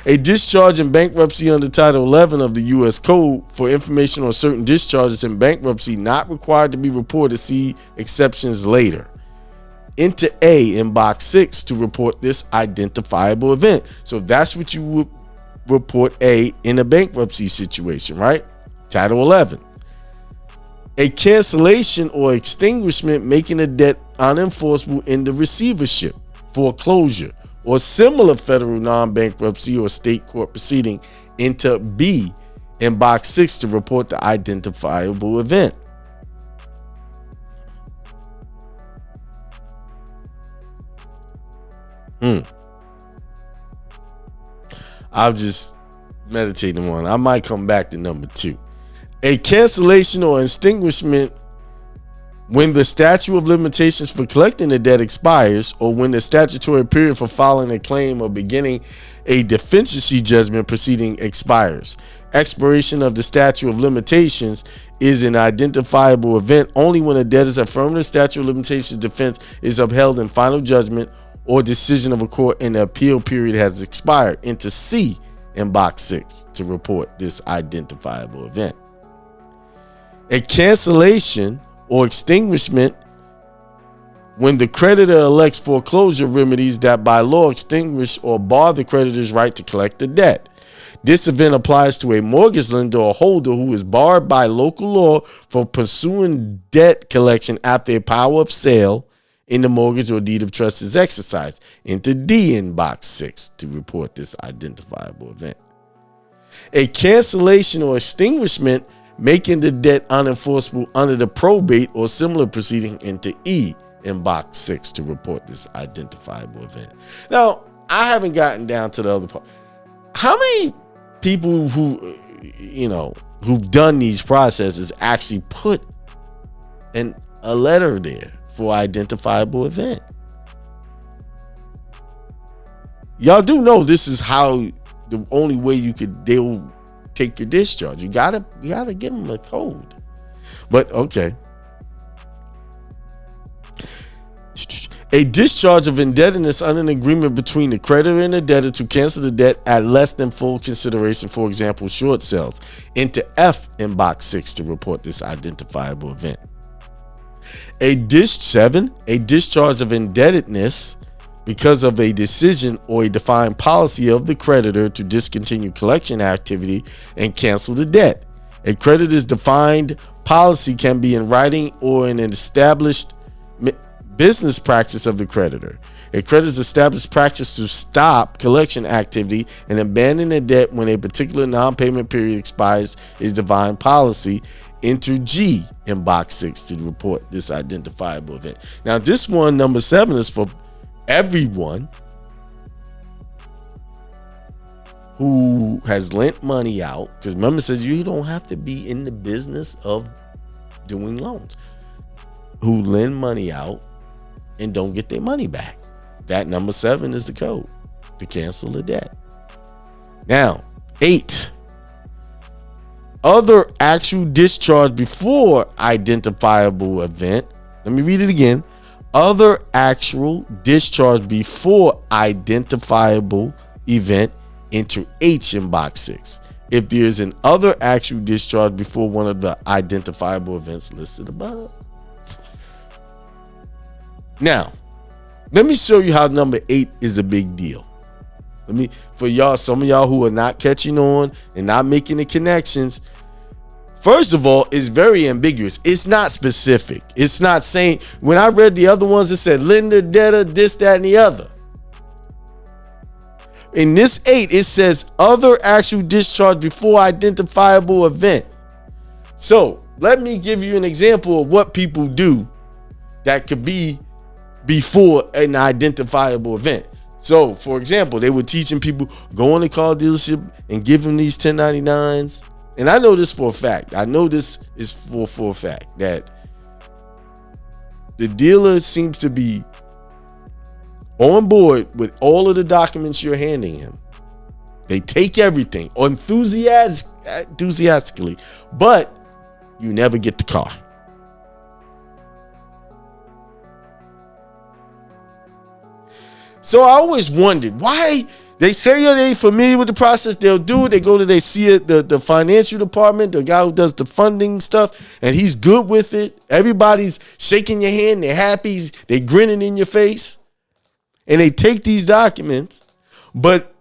A discharge in bankruptcy under Title 11 of the U.S. Code for information on certain discharges in bankruptcy not required to be reported. See exceptions later. Enter A in box 6 to report this identifiable event. So that's what you would report A in a bankruptcy situation, right? Title 11. A cancellation or extinguishment making a debt unenforceable in the receivership, foreclosure, or similar federal non-bankruptcy or state court proceeding. Enter B in box 6 to report the identifiable event. I'll just meditate on. I might come back to number 2. A cancellation or extinguishment when the statute of limitations for collecting the debt expires, or when the statutory period for filing a claim or beginning a deficiency judgment proceeding expires. Expiration of the statute of limitations is an identifiable event only when a debtor's affirmative statute of limitations defense is upheld in final judgment or decision of a court and the appeal period has expired. Enter C in box 6 to report this identifiable event. A cancellation or extinguishment when the creditor elects foreclosure remedies that by law extinguish or bar the creditor's right to collect the debt. This event applies to a mortgage lender or holder who is barred by local law from pursuing debt collection after a power of sale in the mortgage or deed of trust is exercised. Enter D in box 6 to report this identifiable event. A cancellation or extinguishment making the debt unenforceable under the probate or similar proceeding. Enter E in box 6 to report this identifiable event. Now, I haven't gotten down to the other part. How many people who've done these processes actually put a letter there for identifiable event? Y'all do know this is how the only way they'll take your discharge. You gotta give them a code. But okay. A discharge of indebtedness under an agreement between the creditor and the debtor to cancel the debt at less than full consideration, for example, short sales. Enter F in box 6 to report this identifiable event. A discharge of indebtedness because of a decision or a defined policy of the creditor to discontinue collection activity and cancel the debt. A creditor's defined policy can be in writing or in an established business practice of the creditor. A creditor's established practice to stop collection activity and abandon the debt when a particular non-payment period expires is defined policy. Enter G in box 6 to report this identifiable event. Now, this one, number 7, is for everyone who has lent money out, because remember, it says you don't have to be in the business of doing loans, who lend money out and don't get their money back. That number 7 is the code to cancel the debt. Now, 8, other actual discharge before identifiable event. Let me read it again. Other actual discharge before identifiable event, enter H in box 6. If there's an other actual discharge before one of the identifiable events listed above. Now, let me show you how number 8 is a big deal. For y'all, some of y'all who are not catching on and not making the connections. First of all, it's very ambiguous. It's not specific. It's not saying, when I read the other ones, it said lender, debtor, this, that, and the other. In this 8, it says other actual discharge before identifiable event. So let me give you an example of what people do that could be before an identifiable event. So, for example, they were teaching people, go in the car dealership and give them these 1099s. And I know this for a fact. I know this is for a fact that the dealer seems to be on board with all of the documents you're handing him. They take everything enthusiastically, but you never get the car. So I always wondered why they say they familiar with the process. They'll do it. They go to, they see it, the financial department, the guy who does the funding stuff, and he's good with it. Everybody's shaking your hand. They're happy. They grinning in your face. And they take these documents, but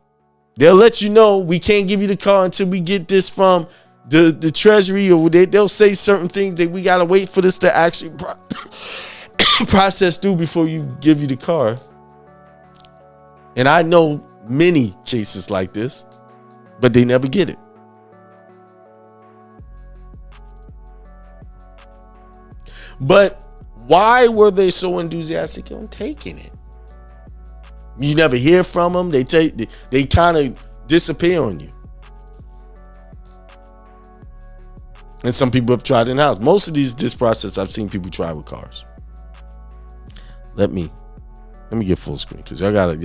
they'll let you know we can't give you the car until we get this from the treasury, or they'll say certain things that we got to wait for this to actually process through before you give you the car. And I know many cases like this, but they never get it. But why were they so enthusiastic on taking it? You never hear from them. They kind of disappear on you. And some people have tried in-house. Most of this process I've seen people try with cars. Let me get full screen, because y'all gotta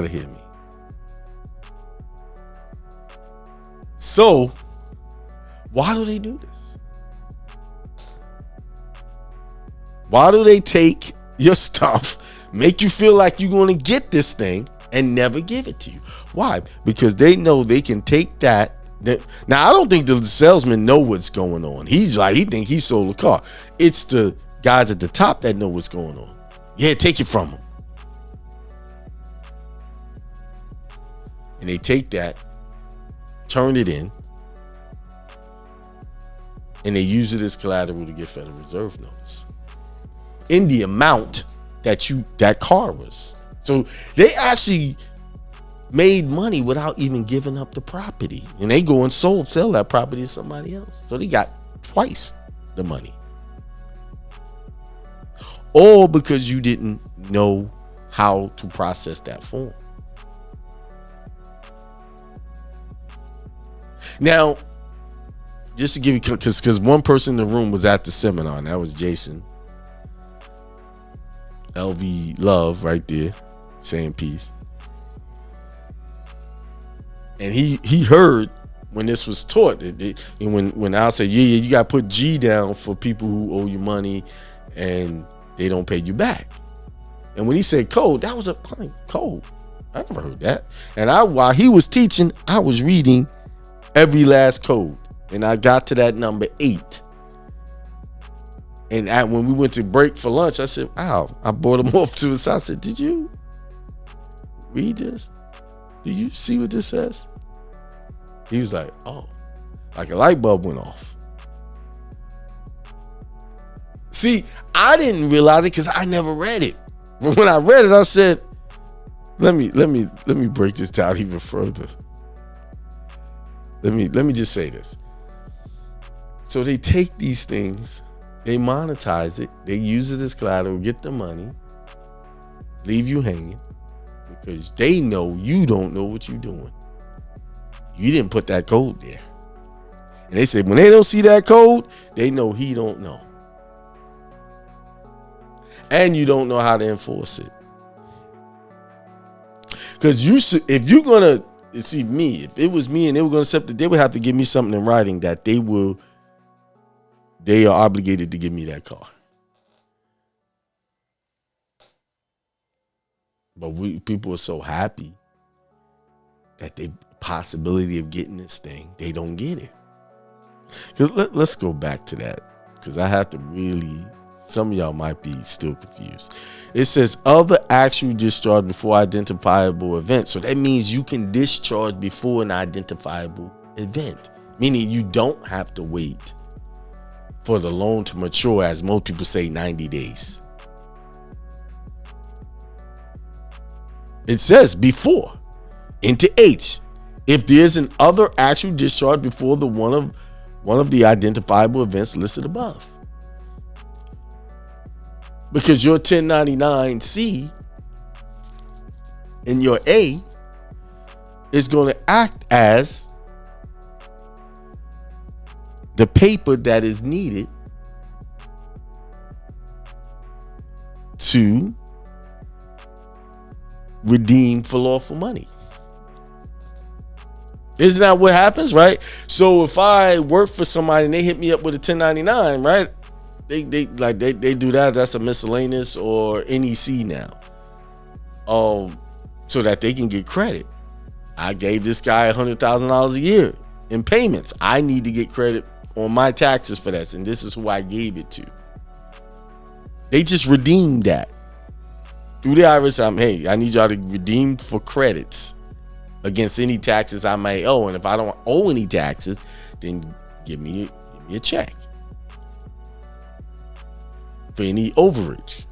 hear me. So, why do they do this? Why do they take your stuff, make you feel like you're going to get this thing, and never give it to you? Why? Because they know they can take that. Now, I don't think the salesman know what's going on. He think he sold a car. It's the guys at the top that know what's going on. Yeah, take it from them. And they take that, turn it in, and they use it as collateral to get Federal Reserve notes in the amount that car was. So they actually made money without even giving up the property, and they go and sell that property to somebody else. So they got twice the money. All because you didn't know how to process that form. Now, just to give you, because one person in the room was at the seminar, and that was Jason. LV Love right there, saying peace. And he heard when this was taught, and when Al said, yeah, you got to put G down for people who owe you money and they don't pay you back. And when he said code, that was a code. I never heard that. And while he was teaching, I was reading every last code, and I got to that number 8. And when we went to break for lunch, I said, wow, I brought him off to his side. I said, did you read this? Do you see what this says? He was like, oh, like a light bulb went off. See, I didn't realize it because I never read it. But when I read it, I said, let me break this down even further. Let me just say this. So they take these things, they monetize it, they use it as collateral, get the money, leave you hanging because they know you don't know what you're doing. You didn't put that code there. And they say when they don't see that code, they know he don't know. And you don't know how to enforce it. Because if you're gonna see me, if it was me and they were gonna accept it, they would have to give me something in writing that they are obligated to give me that car. But people are so happy that the possibility of getting this thing, they don't get it. Because let's go back to that, because I have to really. Some of y'all might be still confused. It says other actual discharge before identifiable event. So that means you can discharge before an identifiable event, meaning you don't have to wait for the loan to mature, as most people say, 90 days. It says before, into H, if there's an other actual discharge before the one of the identifiable events listed above. Because your 1099-C and your A is going to act as the paper that is needed to redeem for lawful money. Isn't that what happens, right? So if I work for somebody and they hit me up with a 1099, right? They do that. That's a miscellaneous or NEC now. So that they can get credit. I gave this guy $100,000 a year in payments. I need to get credit on my taxes for that, and this is who I gave it to. They just redeemed that through the IRS. Hey, I need y'all to redeem for credits against any taxes I may owe, and if I don't owe any taxes, then give me a check for any overage.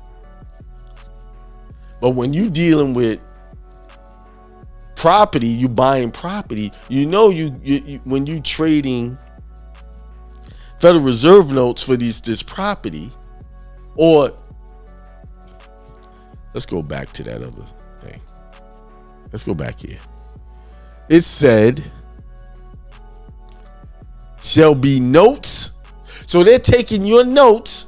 But when you dealing with property, you buying property, you know, you when you trading Federal Reserve notes for this property, or let's go back to that other thing. Let's go back here. It said shall be notes. So they're taking your notes,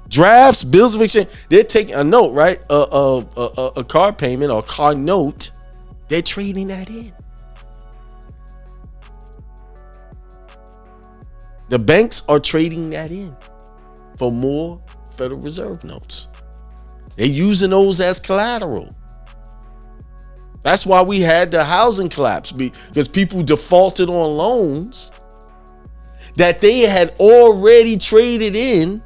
drafts, bills of exchange. They're taking a note, right? A car payment or car note. They're trading that in. The banks are trading that in for more Federal Reserve notes. They're using those as collateral. That's why we had the housing collapse, because people defaulted on loans that they had already traded in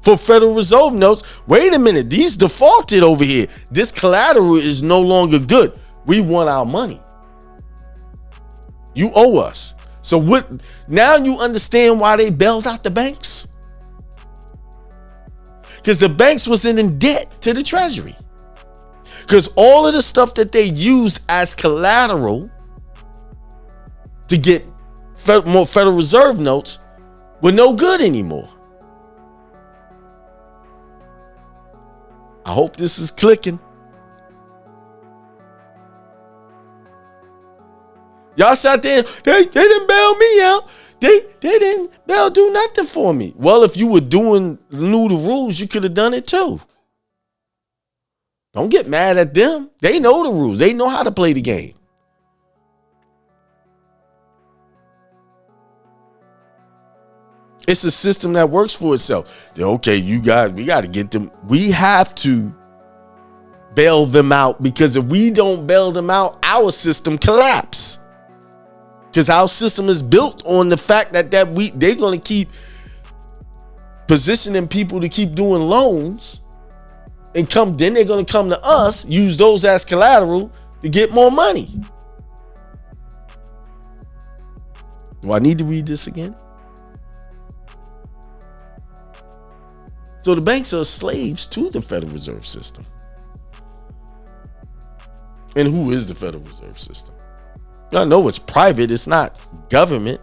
for Federal Reserve notes. Wait a minute, these defaulted over here. This collateral is no longer good. We want our money. You owe us. So what? Now you understand why they bailed out the banks? Because the banks was in debt to the Treasury. Because all of the stuff that they used as collateral to get more Federal Reserve notes were no good anymore. I hope this is clicking. Y'all sat there, they didn't bail me out. They didn't do nothing for me. Well, if you knew the rules, you could have done it too. Don't get mad at them. They know the rules. They know how to play the game. It's a system that works for itself. Okay, we got to get them. We have to bail them out, because if we don't bail them out, our system collapses. Because our system is built on the fact that they're going to keep positioning people to keep doing loans and then they're going to come to us, use those as collateral to get more money. Do I need to read this again? So the banks are slaves to the Federal Reserve System. And who is the Federal Reserve System? I know it's private. It's not government.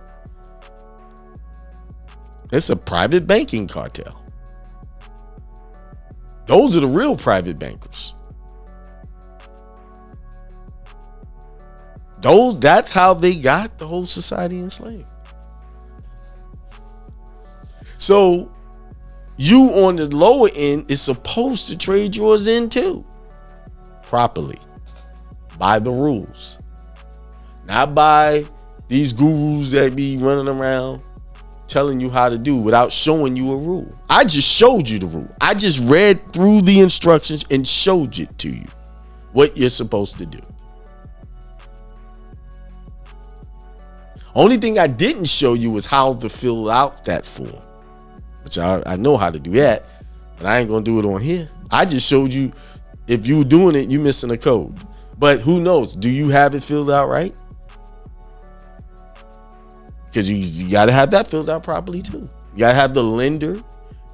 It's a private banking cartel. Those are the real private bankers. That's how they got the whole society enslaved. So you on the lower end is supposed to trade yours in too, properly, by the rules, not by these gurus that be running around telling you how to do without showing you a rule. I just showed you the rule. I just read through the instructions and showed it to you, what you're supposed to do. Only thing I didn't show you was how to fill out that form, which I know how to do that, but I ain't gonna do it on here. I just showed you if you were doing it, you missing a code. But who knows? Do you have it filled out right? Because you got to have that filled out properly too. You got to have the lender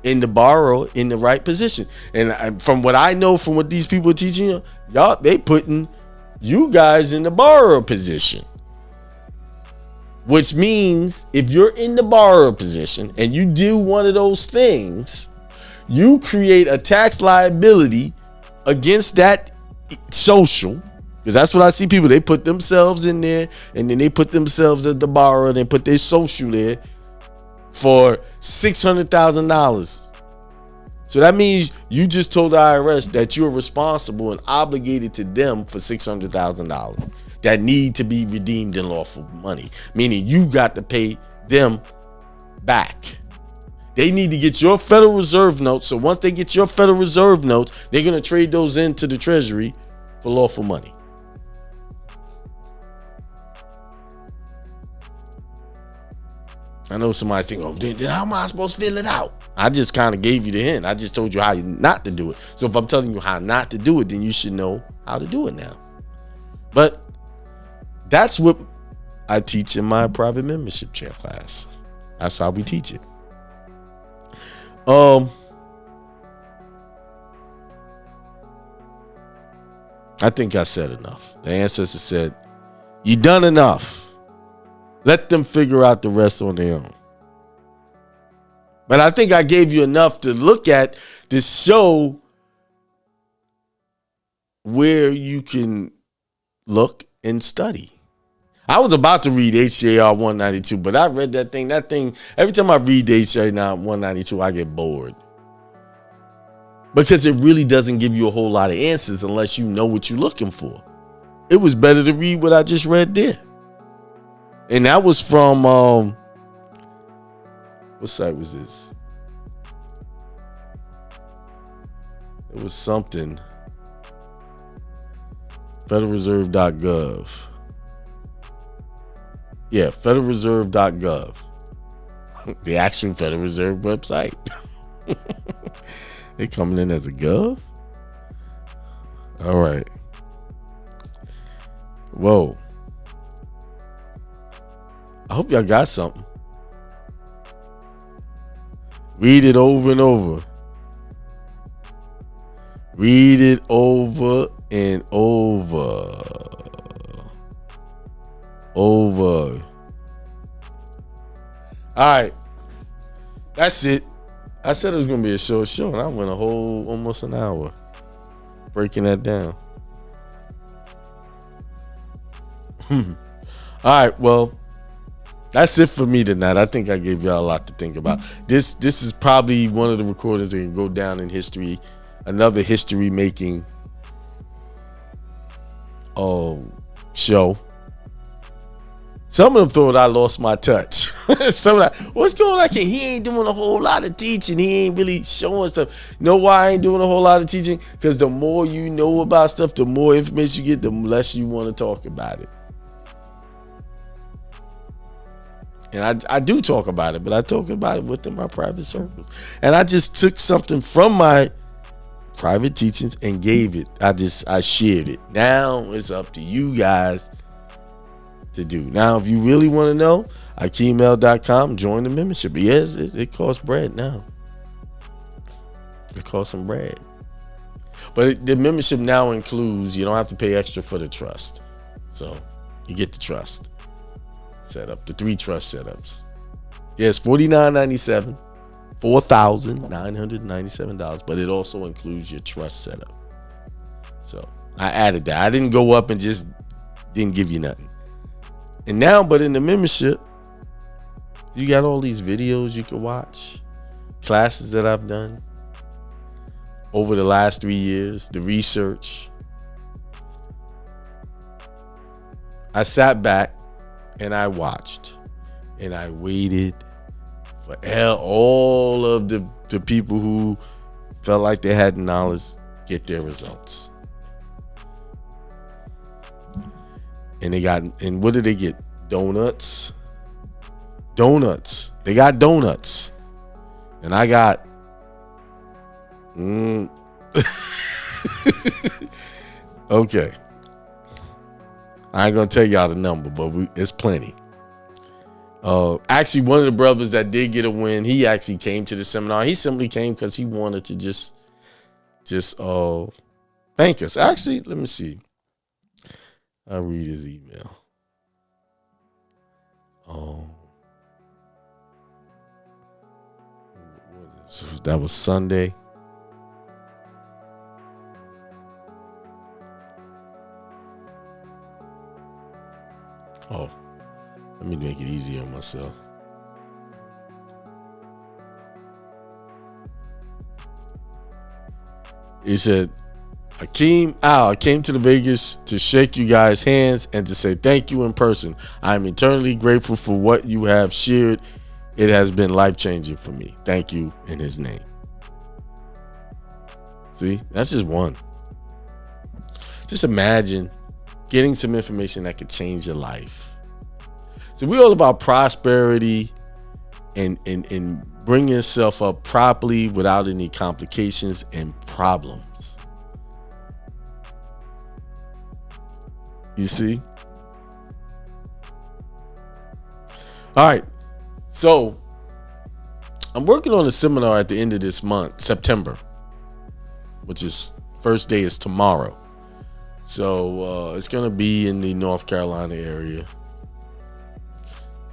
and the borrower in the right position. And from what I know, from what these people are teaching you, y'all, they putting you guys in the borrower position. Which means if you're in the borrower position and you do one of those things, you create a tax liability against that social. Because that's what I see people, they put themselves in there and then they put themselves as the borrower and they put their social there for $600,000. So that means you just told the IRS that you're responsible and obligated to them for $600,000 that need to be redeemed in lawful money, meaning you got to pay them back. They need to get your Federal Reserve notes. So once they get your Federal Reserve notes, they're going to trade those into the Treasury for lawful money. I know somebody think, oh, then how am I supposed to fill it out? I just kind of gave you the hint. I just told you how not to do it. So if I'm telling you how not to do it, then you should know how to do it now. But that's what I teach in my private membership chair class. That's how we teach it. I think I said enough. The ancestor said, you done enough. Let them figure out the rest on their own. But I think I gave you enough to look at to show where you can look and study. I was about to read HJR 192, but I read that thing. Every time I read HJR 192, I get bored. Because it really doesn't give you a whole lot of answers unless you know what you're looking for. It was better to read what I just read there. And that was from, what site was this? It was something. FederalReserve.gov. Yeah, FederalReserve.gov. The actual Federal Reserve website. They coming in as a gov? All right. Whoa. I hope y'all got something. Read it over and over. Read it over and over. All right. That's it. I said it was going to be a short show, and I went almost an hour breaking that down. All right. Well, that's it for me tonight. I think I gave y'all a lot to think about. This is probably one of the recordings that can go down in history. Another history making show. Some of them thought I lost my touch. Some of that, what's going on? He ain't doing a whole lot of teaching. He ain't really showing stuff. You know why I ain't doing a whole lot of teaching? Because the more you know about stuff, the more information you get, the less you want to talk about it. And I do talk about it, but I talk about it within my private circles. And I just took something from my private teachings and gave it. I shared it. Now it's up to you guys to do. Now, if you really want to know, Akeemel.com, join the membership. Yes, it costs bread now. It costs some bread. But the membership now includes, you don't have to pay extra for the trust. So you get the trust set up, the 3 trust setups. Yes, $49.97, $4,997, but it also includes your trust setup. So I added that. I didn't go up and just didn't give you nothing. And now, but in the membership, you got all these videos you can watch, classes that I've done over the last 3 years, the research. I sat back and I watched and I waited for all of the people who felt like they had knowledge get their results. And what did they get? Donuts. They got donuts. And I got okay. I ain't gonna tell y'all the number, but it's plenty. Actually, one of the brothers that did get a win, he actually came to the seminar. He simply came because he wanted to just thank us. Actually, let me see. I'll read his email. That was Sunday. Oh, let me make it easier on myself. He said, Akeem, I came to the Vegas to shake you guys' hands and to say thank you in person. I'm eternally grateful for what you have shared. It has been life-changing for me. Thank you in his name. See, that's just one. Just imagine getting some information that could change your life. So we're all about prosperity and bringing yourself up properly without any complications and problems. You see? All right. So I'm working on a seminar at the end of this month, September, which is first day is tomorrow. So it's going to be in the North Carolina area.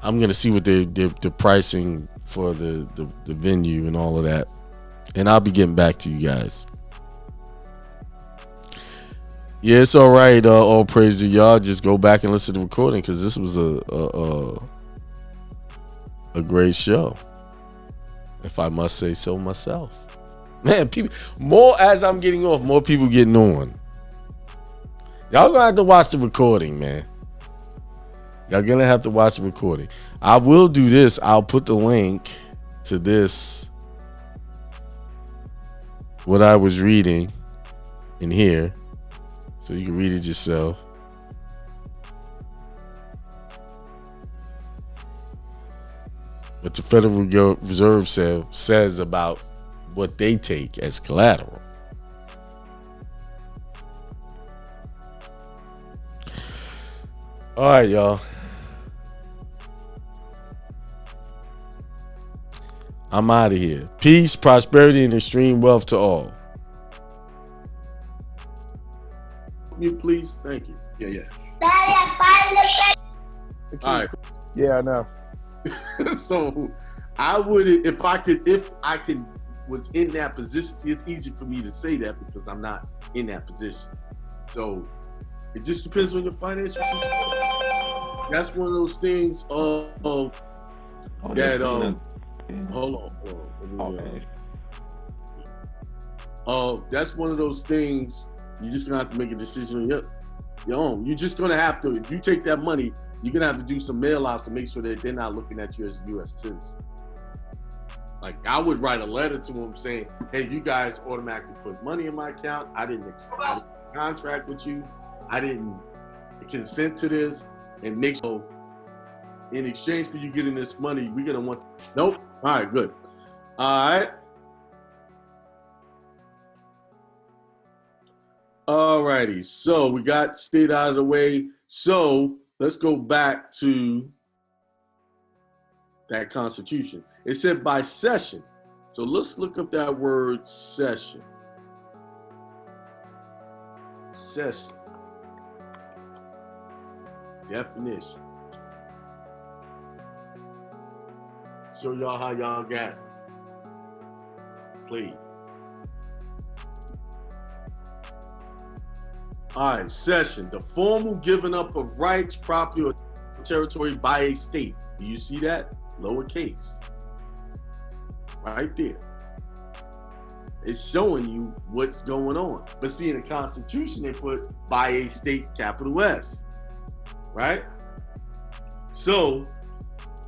I'm going to see what the pricing for the venue and all of that. And I'll be getting back to you guys. Yeah, it's all right. All praise to y'all. Just go back and listen to the recording because this was a great show, if I must say so myself. Man, people more as I'm getting off, more people getting on. Y'all gonna have to watch the recording, man. Y'all gonna have to watch the recording. I will do this. I'll put the link to this, what I was reading in here, so you can read it yourself. What the Federal Reserve says about what they take as collateral. All right, y'all. I'm out of here. Peace, prosperity, and extreme wealth to all. You please, thank you. Yeah. All right. Yeah, I know. So I would, if I could was in that position. See, it's easy for me to say that because I'm not in that position. So it just depends on your financial situation. That's one of those things that hold on. That's one of those things you're just gonna have to make a decision on your own. You're just gonna have to, if you take that money, you're gonna have to do some mail outs to make sure that they're not looking at you as a U.S. citizen. Like I would write a letter to them saying, "Hey, you guys automatically put money in my account. I didn't contract with you. I didn't consent to this, and make sure in exchange for you getting this money, we're gonna want. Nope. All right, good. All right. All righty. So we got state out of the way. So let's go back to that Constitution. It said by session. So let's look up that word session. Session. Definition. Show y'all how y'all got it. Please. All right, session. The formal giving up of rights, property, or territory by a state. Do you see that? Lowercase. Right there. It's showing you what's going on. But see, in the Constitution, they put by a state, capital S. Right? So,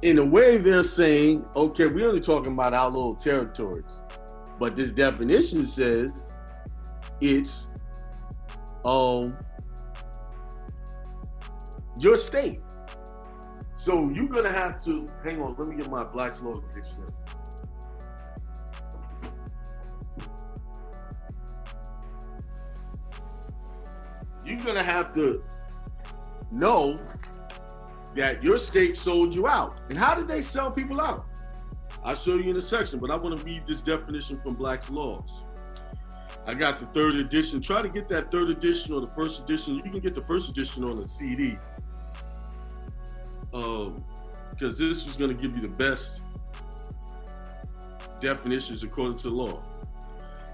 in a way, they're saying, okay, we're only talking about our little territories. But this definition says it's your state. So you're gonna have to, hang on, let me get my Black's Law Dictionary. You're gonna have to know that your state sold you out. And how did they sell people out? I'll show you in a section, but I want to read this definition from Black's Laws. I got the 3rd edition. Try to get that 3rd edition or the 1st edition. You can get the 1st edition on a CD. Because this was going to give you the best definitions according to the law.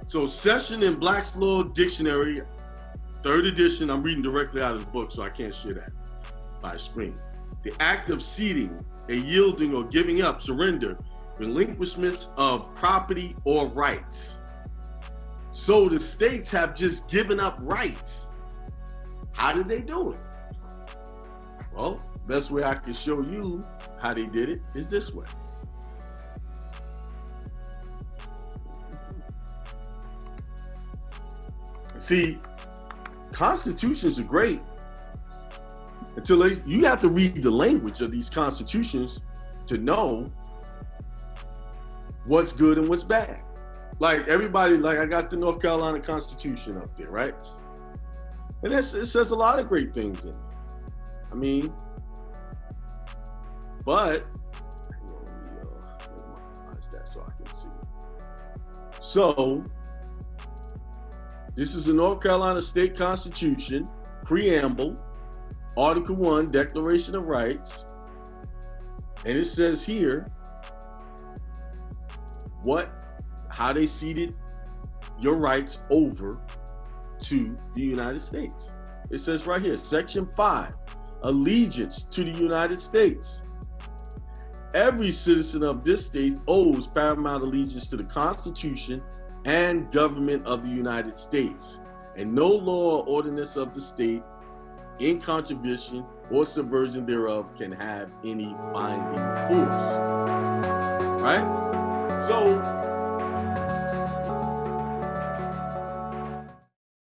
So session in Black's Law Dictionary, 3rd edition, I'm reading directly out of the book, so I can't share that by screen. The act of ceding, a yielding or giving up, surrender, relinquishment of property or rights. So the states have just given up rights. How did they do it? Well, best way I can show you how they did it is this way. See, constitutions are great until you have to read the language of these constitutions to know what's good and what's bad. Like everybody, like I got the North Carolina Constitution up there, right? And it says a lot of great things in there. I mean, but let me minimize that so I can see. So this is the North Carolina State Constitution, Preamble, Article 1, Declaration of Rights. And it says here how they ceded your rights over to the United States. It says right here, Section 5, allegiance to the United States. Every citizen of this state owes paramount allegiance to the Constitution and government of the United States, and no law or ordinance of the state in contravention or subversion thereof can have any binding force. Right? So